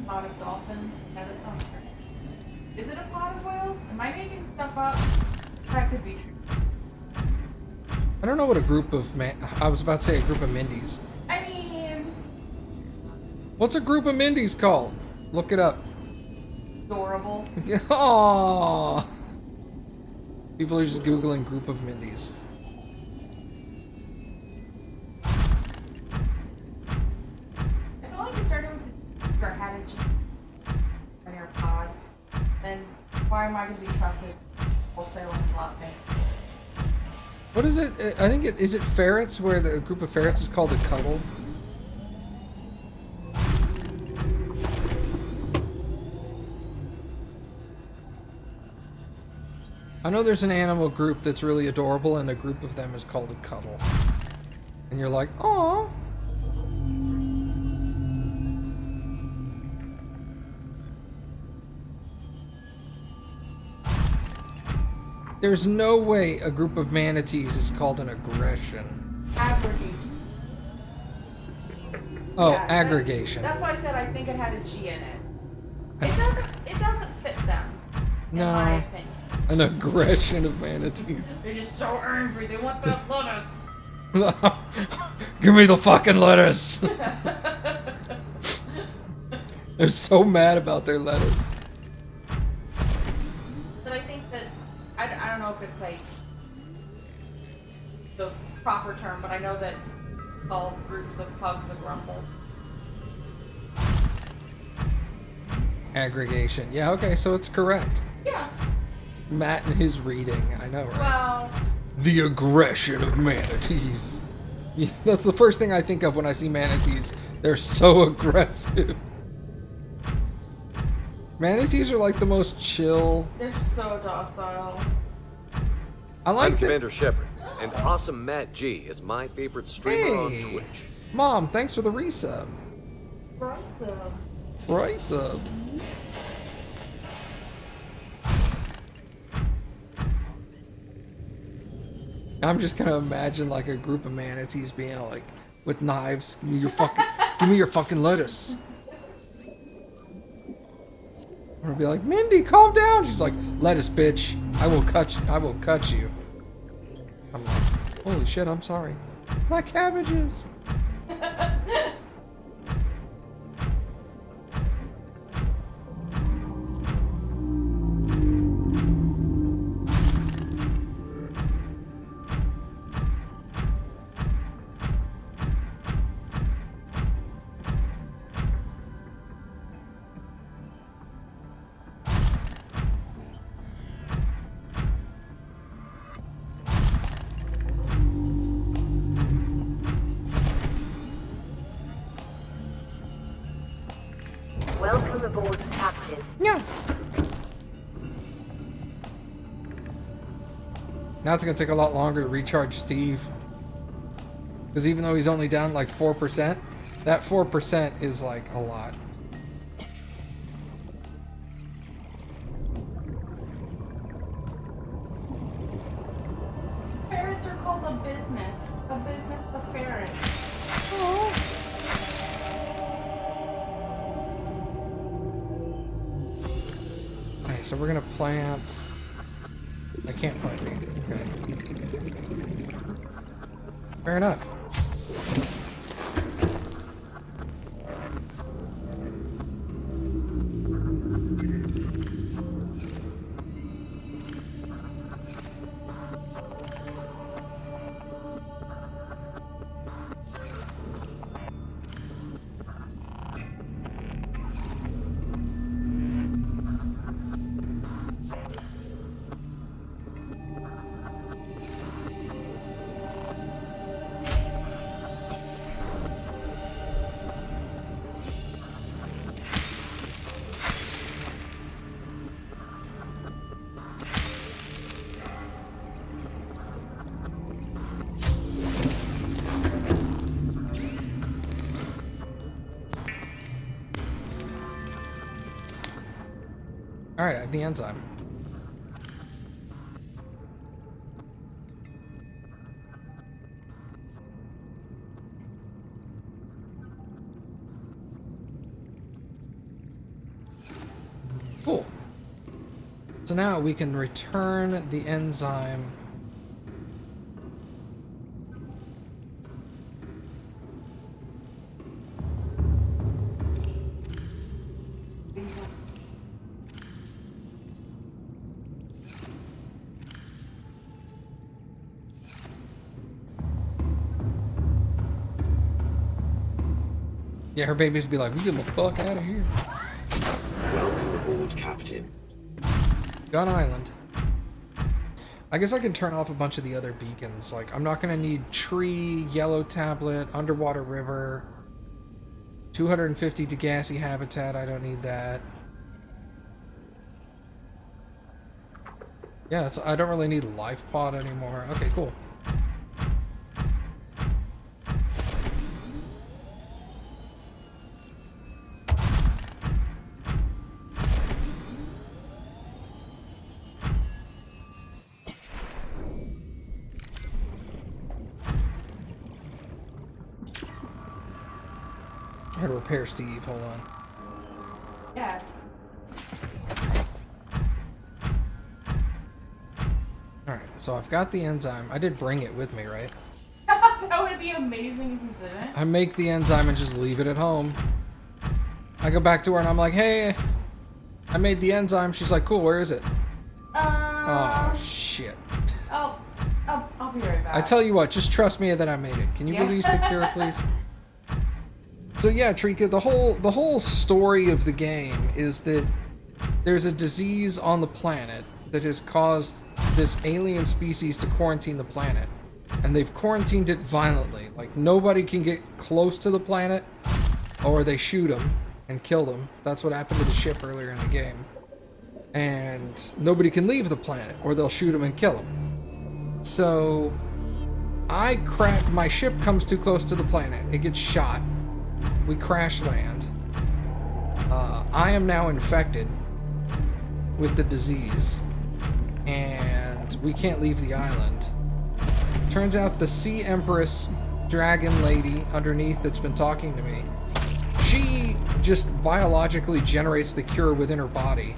Pod of dolphins. Yeah, that sounds great. Is it a pod of whales? Am I making stuff up? That could be true. I don't know what a group of I was about to say a group of Mindies. I mean, What's a group of Mindies called? Look it up. adorable. Aww. People are just Googling group of Mindies. I feel like it started with your had a G on your pod. Then why am I going to be trusted wholesaling latte? What is it? I think is it ferrets where the group of ferrets is called a cuddle? I know there's an animal group that's really adorable and a group of them is called a cuddle. And you're like, "Aw." There's no way a group of manatees is called an aggression. Aggregate. Oh, Yeah, aggregation. That's why I said I think it had a G in it. It doesn't fit them. In No. my opinion. An aggression of manatees. They're just so angry. They want that lettuce. Give me the fucking lettuce. They're so mad about their lettuce. But I think that I don't know if it's like the proper term, but I know that all groups of pugs a grumble. Aggregation. Yeah, okay, so it's correct. Yeah. Matt and his reading. I know, right? Well, The aggression of manatees. Yeah, that's the first thing I think of when I see manatees. They're so aggressive. Manatees are like the most chill. they're so docile. I like I'm that. Commander Shepard, and Awesome Matt G is my favorite streamer on Hey. Twitch. Mom, thanks for the resub. Awesome. Resub. I'm just gonna imagine like a group of manatees being like with knives. Give me your fucking lettuce. I'm gonna be like, Mindy, calm down. She's like, lettuce, bitch. I will cut you. I'm like, holy shit, I'm sorry. My cabbages. Welcome aboard, Captain. Yeah. Now it's gonna take a lot longer to recharge Steve. Because even though he's only down like 4%, that 4% is like a lot. Ferrets are called a business. A business, the ferret. Okay, so we're gonna plant. I can't plant these. Okay. Fair enough. Alright, I have the enzyme. Cool. So now we can return the enzyme. Yeah, her babies be like, we get the fuck out of here. Welcome aboard, Captain. Gun Island. I guess I can turn off a bunch of the other beacons. Like, I'm not gonna need tree, yellow tablet, underwater river, 250 Degassi habitat. I don't need that. Yeah, I don't really need life pod anymore. Okay, cool. I gotta repair Steve, hold on. Yes. Alright, so I've got the enzyme. I did bring it with me, right? That would be amazing if you didn't. I make the enzyme and just leave it at home. I go back to her and I'm like, hey, I made the enzyme. She's like, cool, where is it? Oh, shit. I'll be right back. I tell you what, just trust me that I made it. Can you release the cure, please? So yeah, Trika, the whole story of the game is that there's a disease on the planet that has caused this alien species to quarantine the planet. And they've quarantined it violently. Like, nobody can get close to the planet, or they shoot them and kill them. That's what happened to the ship earlier in the game. And nobody can leave the planet, or they'll shoot them and kill them. So, my ship comes too close to the planet. It gets shot. We crash land. I am now infected with the disease, and we can't leave the island. Turns out the Sea Empress dragon lady underneath that's been talking to me, she just biologically generates the cure within her body.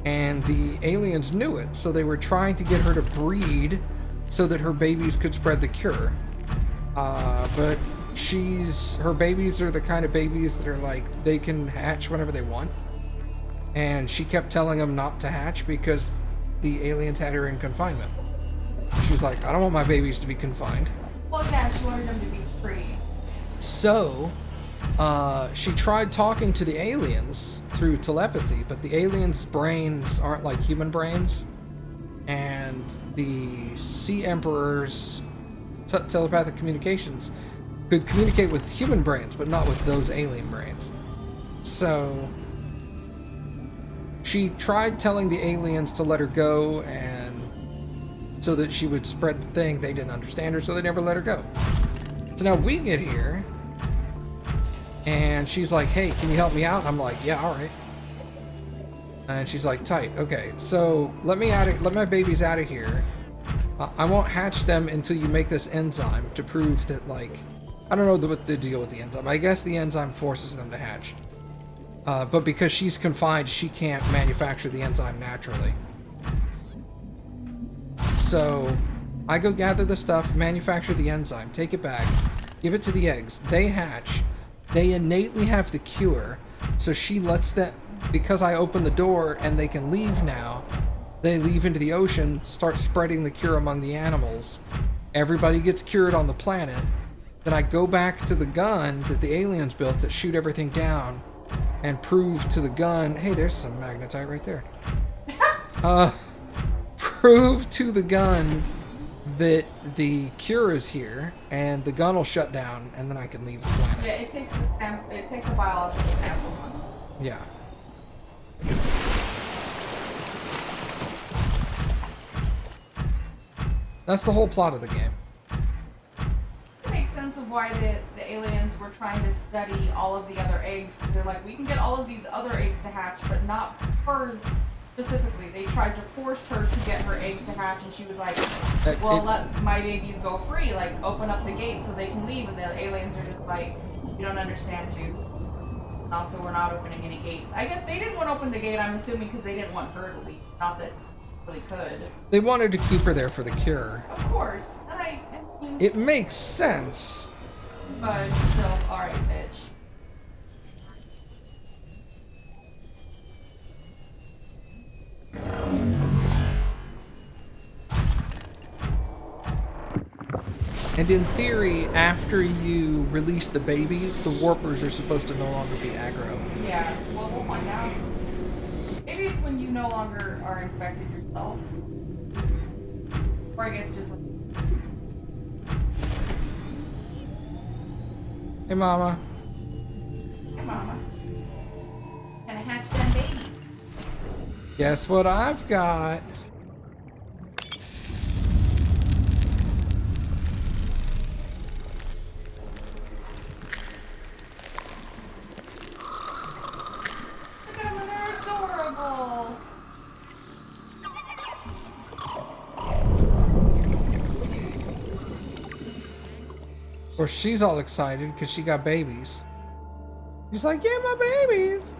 And the aliens knew it, so they were trying to get her to breed so that her babies could spread the cure. But her babies are the kind of babies that are like, they can hatch whenever they want. And she kept telling them not to hatch because the aliens had her in confinement. She's like, I don't want my babies to be confined. Well, yeah, she wanted them to be free. So, she tried talking to the aliens through telepathy, but the aliens' brains aren't like human brains. And the Sea Emperor's telepathic communications could communicate with human brains, but not with those alien brains. So, she tried telling the aliens to let her go, and so that she would spread the thing. They didn't understand her, so they never let her go. So now we get here, and she's like, hey, can you help me out? I'm like, yeah, all right. And she's like, tight, okay. So let my babies out of here. I won't hatch them until you make this enzyme to prove that, like, I don't know what the deal with the enzyme. I guess the enzyme forces them to hatch. But because she's confined, she can't manufacture the enzyme naturally. So, I go gather the stuff, manufacture the enzyme, take it back, give it to the eggs. They hatch. They innately have the cure. So she lets them, because I open the door and they can leave now, they leave into the ocean, start spreading the cure among the animals. Everybody gets cured on the planet. Then I go back to the gun that the aliens built that shoot everything down and prove to the gun, hey, there's some magnetite right there. Prove to the gun that the cure is here, and the gun will shut down, and then I can leave the planet. Yeah, it takes a biological sample. Yeah. That's the whole plot of the game. It makes sense of why the aliens were trying to study all of the other eggs, because they're like, we can get all of these other eggs to hatch, but not hers specifically. They tried to force her to get her eggs to hatch, and she was like, well, let my babies go free. Like, open up the gate so they can leave. And the aliens are just like, we don't understand you. And also, we're not opening any gates. I guess they didn't want to open the gate, I'm assuming, because they didn't want her to leave. Not that they really could. They wanted to keep her there for the cure. Of course. And I mean, It makes sense. but still, alright, bitch. And in theory, after you release the babies, the warpers are supposed to no longer be aggro. Yeah, well, we'll find out. Maybe it's when you no longer are infected yourself. Or I guess just when... Hey, Mama. Hey, Mama. Gonna hatch them babies. Guess what I've got? Look at them, they're adorable. Of course, she's all excited because she got babies. She's like, yeah, my babies.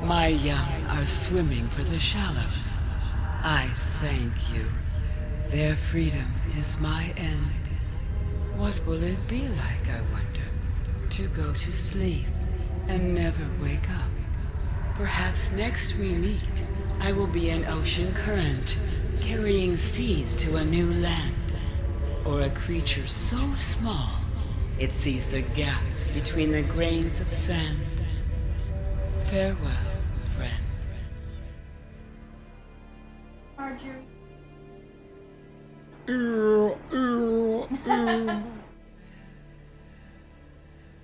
My young are swimming for the shallows. I thank you. Their freedom is my end. What will it be like, I wonder, to go to sleep and never wake up? Perhaps next we meet, I will be an ocean current, carrying seas to a new land. Or a creature so small, it sees the gaps between the grains of sand. Farewell, friend. Marjorie.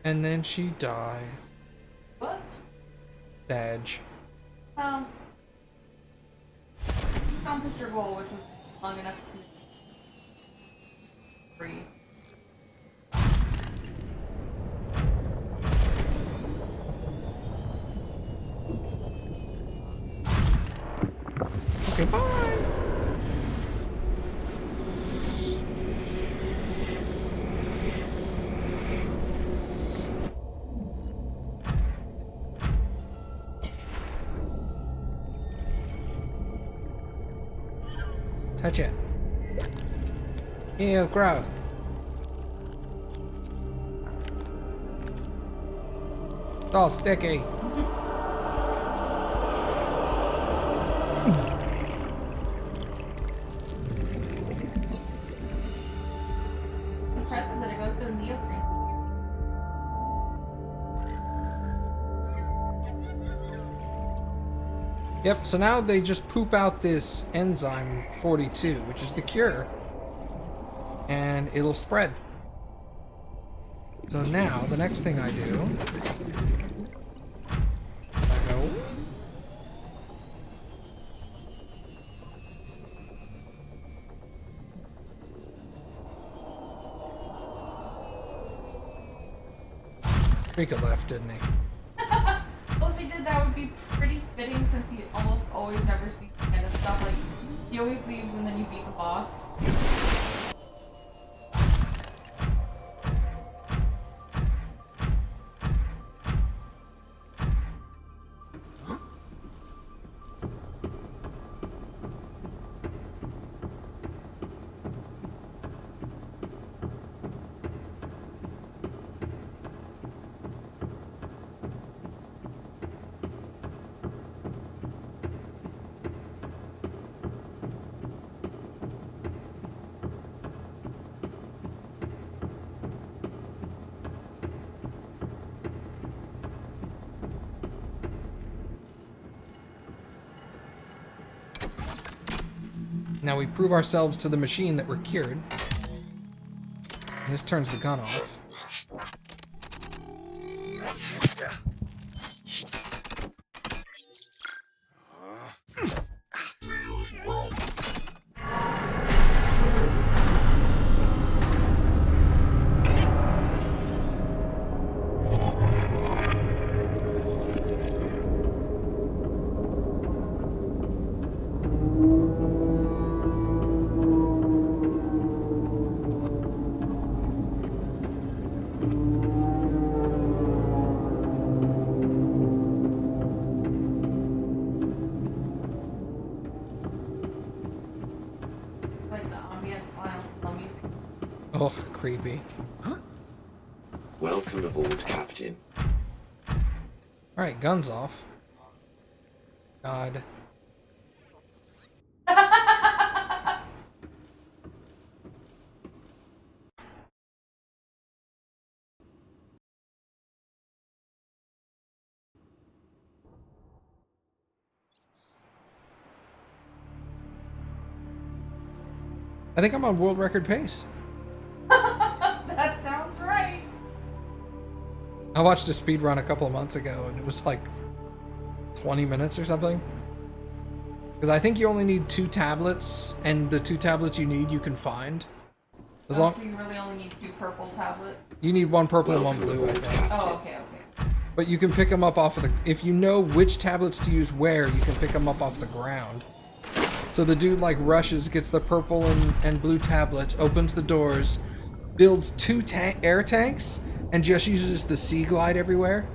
And then she dies. Whoops. Badge. You accomplished your goal, which was long enough to see. Free. Okay, bye. Touch it. Ew, gross. It's all sticky. Impressive that it goes to the neoprene. Yep, so now they just poop out this enzyme 42, which is the cure. And it'll spread. So now, the next thing I do... I go... Rika left, didn't he? Well, if he did, that would be pretty fitting since he almost always never sees the end of stuff. Like, he always leaves and then you beat the boss. Now we prove ourselves to the machine that we're cured. And this turns the gun off. Like the ambient style music. Oh, creepy. Welcome aboard, Captain. Alright, guns off. God. I think I'm on world record pace. That sounds right. I watched a speed run a couple of months ago and it was like 20 minutes or something. Because I think you only need 2 tablets, and the 2 tablets you need you can find. As So long you really only need 2 purple tablets? you need 1 purple and 1 blue, I think. Oh, okay. But you can pick them up off of the... If you know which tablets to use where, you can pick them up off the ground. So the dude like rushes, gets the purple and blue tablets, opens the doors, builds 2 air tanks, and just uses the sea glide everywhere.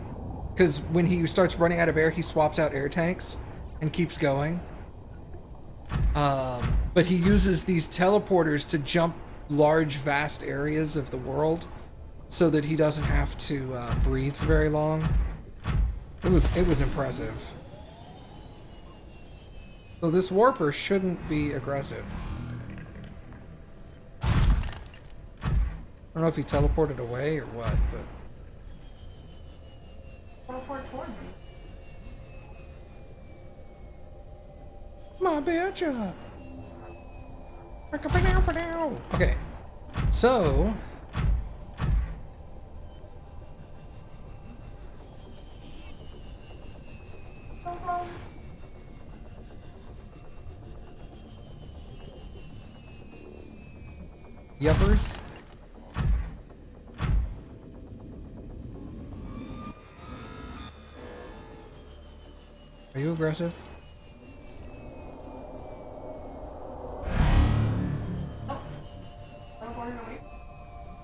Because when he starts running out of air, he swaps out air tanks and keeps going. But he uses these teleporters to jump large, vast areas of the world so that he doesn't have to breathe for very long. It was impressive. So this warper shouldn't be aggressive. I don't know if he teleported away or what, but... Teleport towards you. My bitch! Okay, so... Yuppers. Are you aggressive?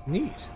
Neat.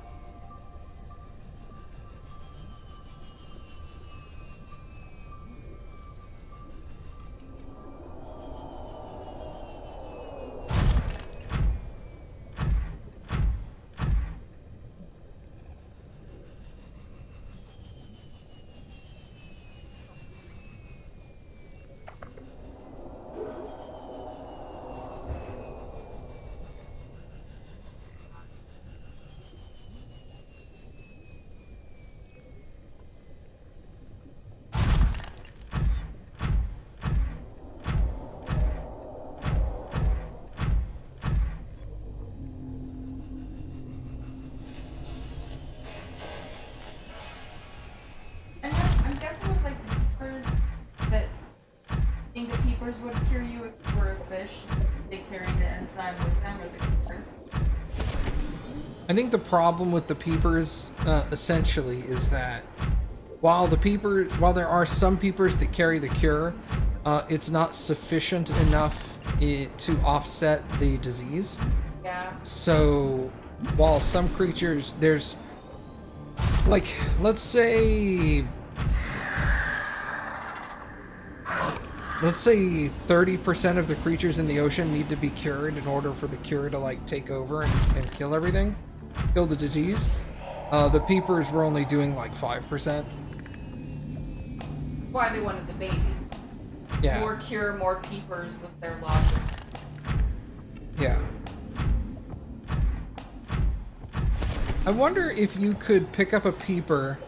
I'm guessing with like the peepers that I think the peepers would cure you if you were a fish. They carry the enzyme with them or the cure. I think the problem with the peepers, essentially, is that while there are some peepers that carry the cure, it's not sufficient enough to offset the disease. Yeah. So, while some creatures, there's, like, let's say 30% of the creatures in the ocean need to be cured in order for the cure to, like, take over and kill everything. Kill the disease. The peepers were only doing, like, 5%. Why they wanted the baby. Yeah. More cure, more peepers was their logic. Yeah. I wonder if you could pick up a peeper,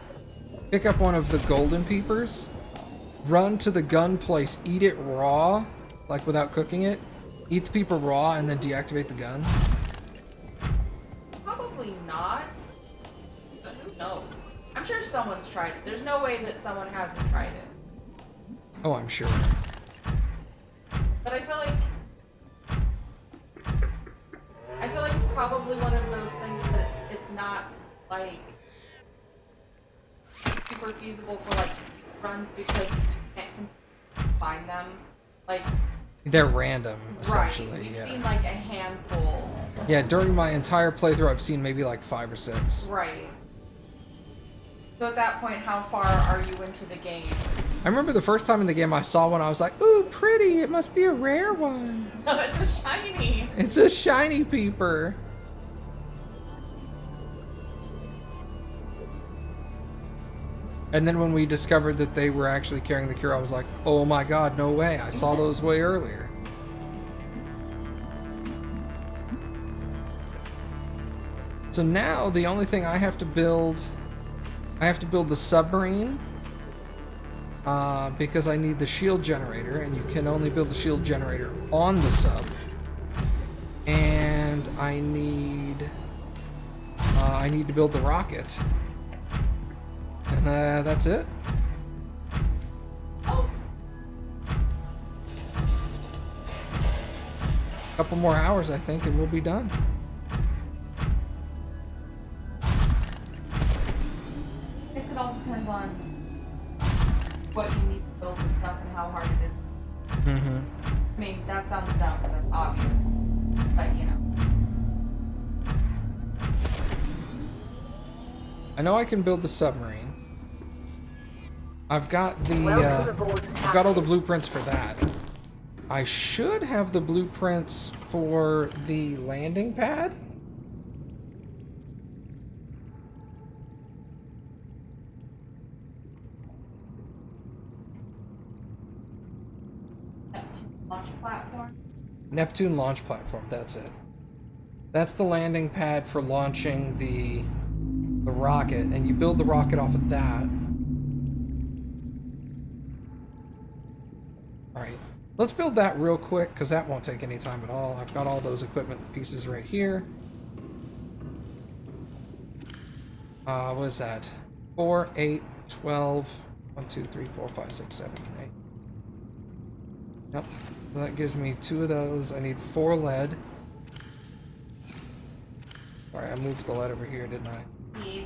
pick up one of the golden peepers, run to the gun place, eat it raw, like without cooking it, Eat the people raw and then deactivate the gun? Probably not. But who knows? I'm sure someone's tried it. There's no way that someone hasn't tried it. Oh, I'm sure. But I feel like it's probably one of those things that it's not like super feasible for like runs because you can't find them. Like They're random, essentially. right. We've Yeah. seen like a handful. Yeah, during my entire playthrough, I've seen maybe like 5 or 6. Right. So at that point, how far are you into the game? I remember the first time in the game I saw one, I was like, ooh, pretty, it must be a rare one. No, it's a shiny. It's a shiny peeper. And then when we discovered that they were actually carrying the cure, I was like, oh my god, no way. I saw those way earlier. So now the only thing I have to build the submarine because I need the shield generator, and you can only build the shield generator on the sub. And I need to build the rocket. And that's it. Oh. Couple more hours, I think, and we'll be done. I guess it all depends on what you need to build the stuff and how hard it is. Mm-hmm. I mean, that sounds dumb, but that's obvious. But, you know. I know I can build the submarine. I've got the Welcome aboard, I've got all the Captain. blueprints for that. I should have the blueprints for the landing pad. Launch platform. Neptune launch platform, that's it. That's the landing pad for launching the rocket, and you build the rocket off of that. Alright, let's build that real quick, because that won't take any time at all. I've got all those equipment pieces right here. What is that? 4, 8, 12, 1, 2, 3, 4, 5, 6, 7, 8. Yep, so that gives me 2 of those. I need 4 lead. Sorry, I moved the lead over here, didn't I? Yeah.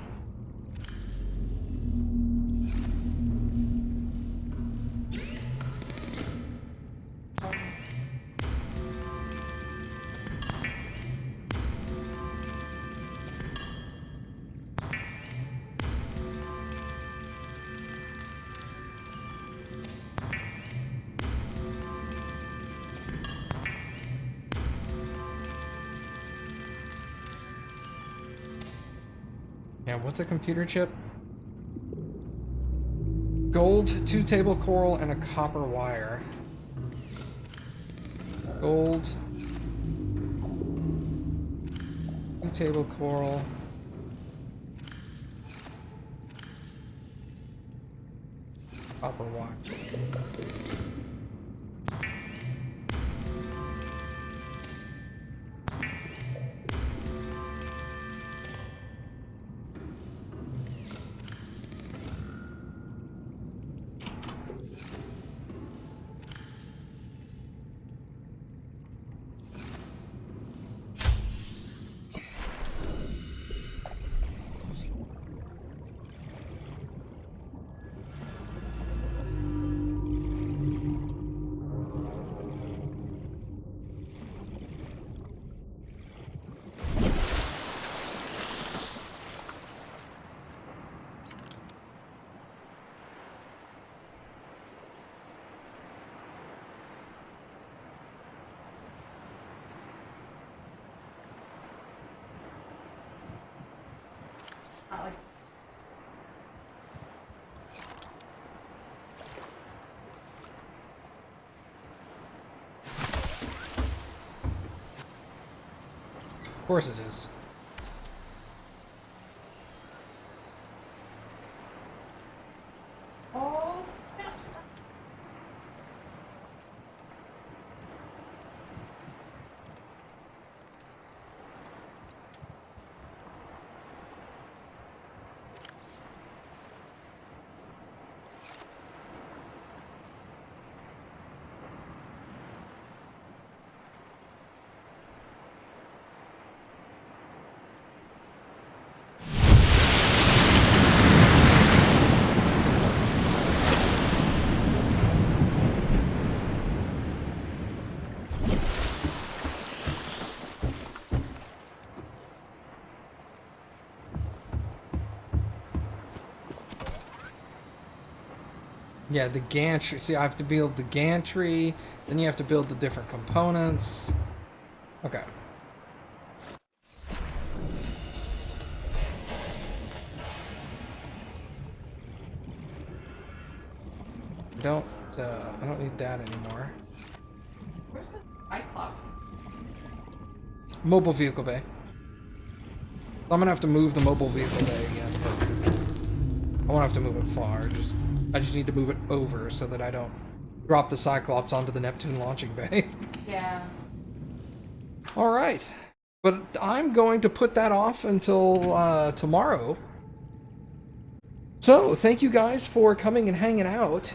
Yeah, what's a computer chip? Gold, 2 table coral, and a copper wire. Gold, 2 table coral. Copper wire. Not like Of course it is. oh snaps. Yeah, the gantry. See, I have to build the gantry, then you have to build the different components. Okay. I don't need that anymore. Where's the Cyclops? Mobile vehicle bay. I'm gonna have to move the mobile vehicle bay again, but I won't have to move it far. I just need to move it over so that I don't drop the Cyclops onto the Neptune launching bay. Yeah. All right, but I'm going to put that off until tomorrow. So thank you guys for coming and hanging out.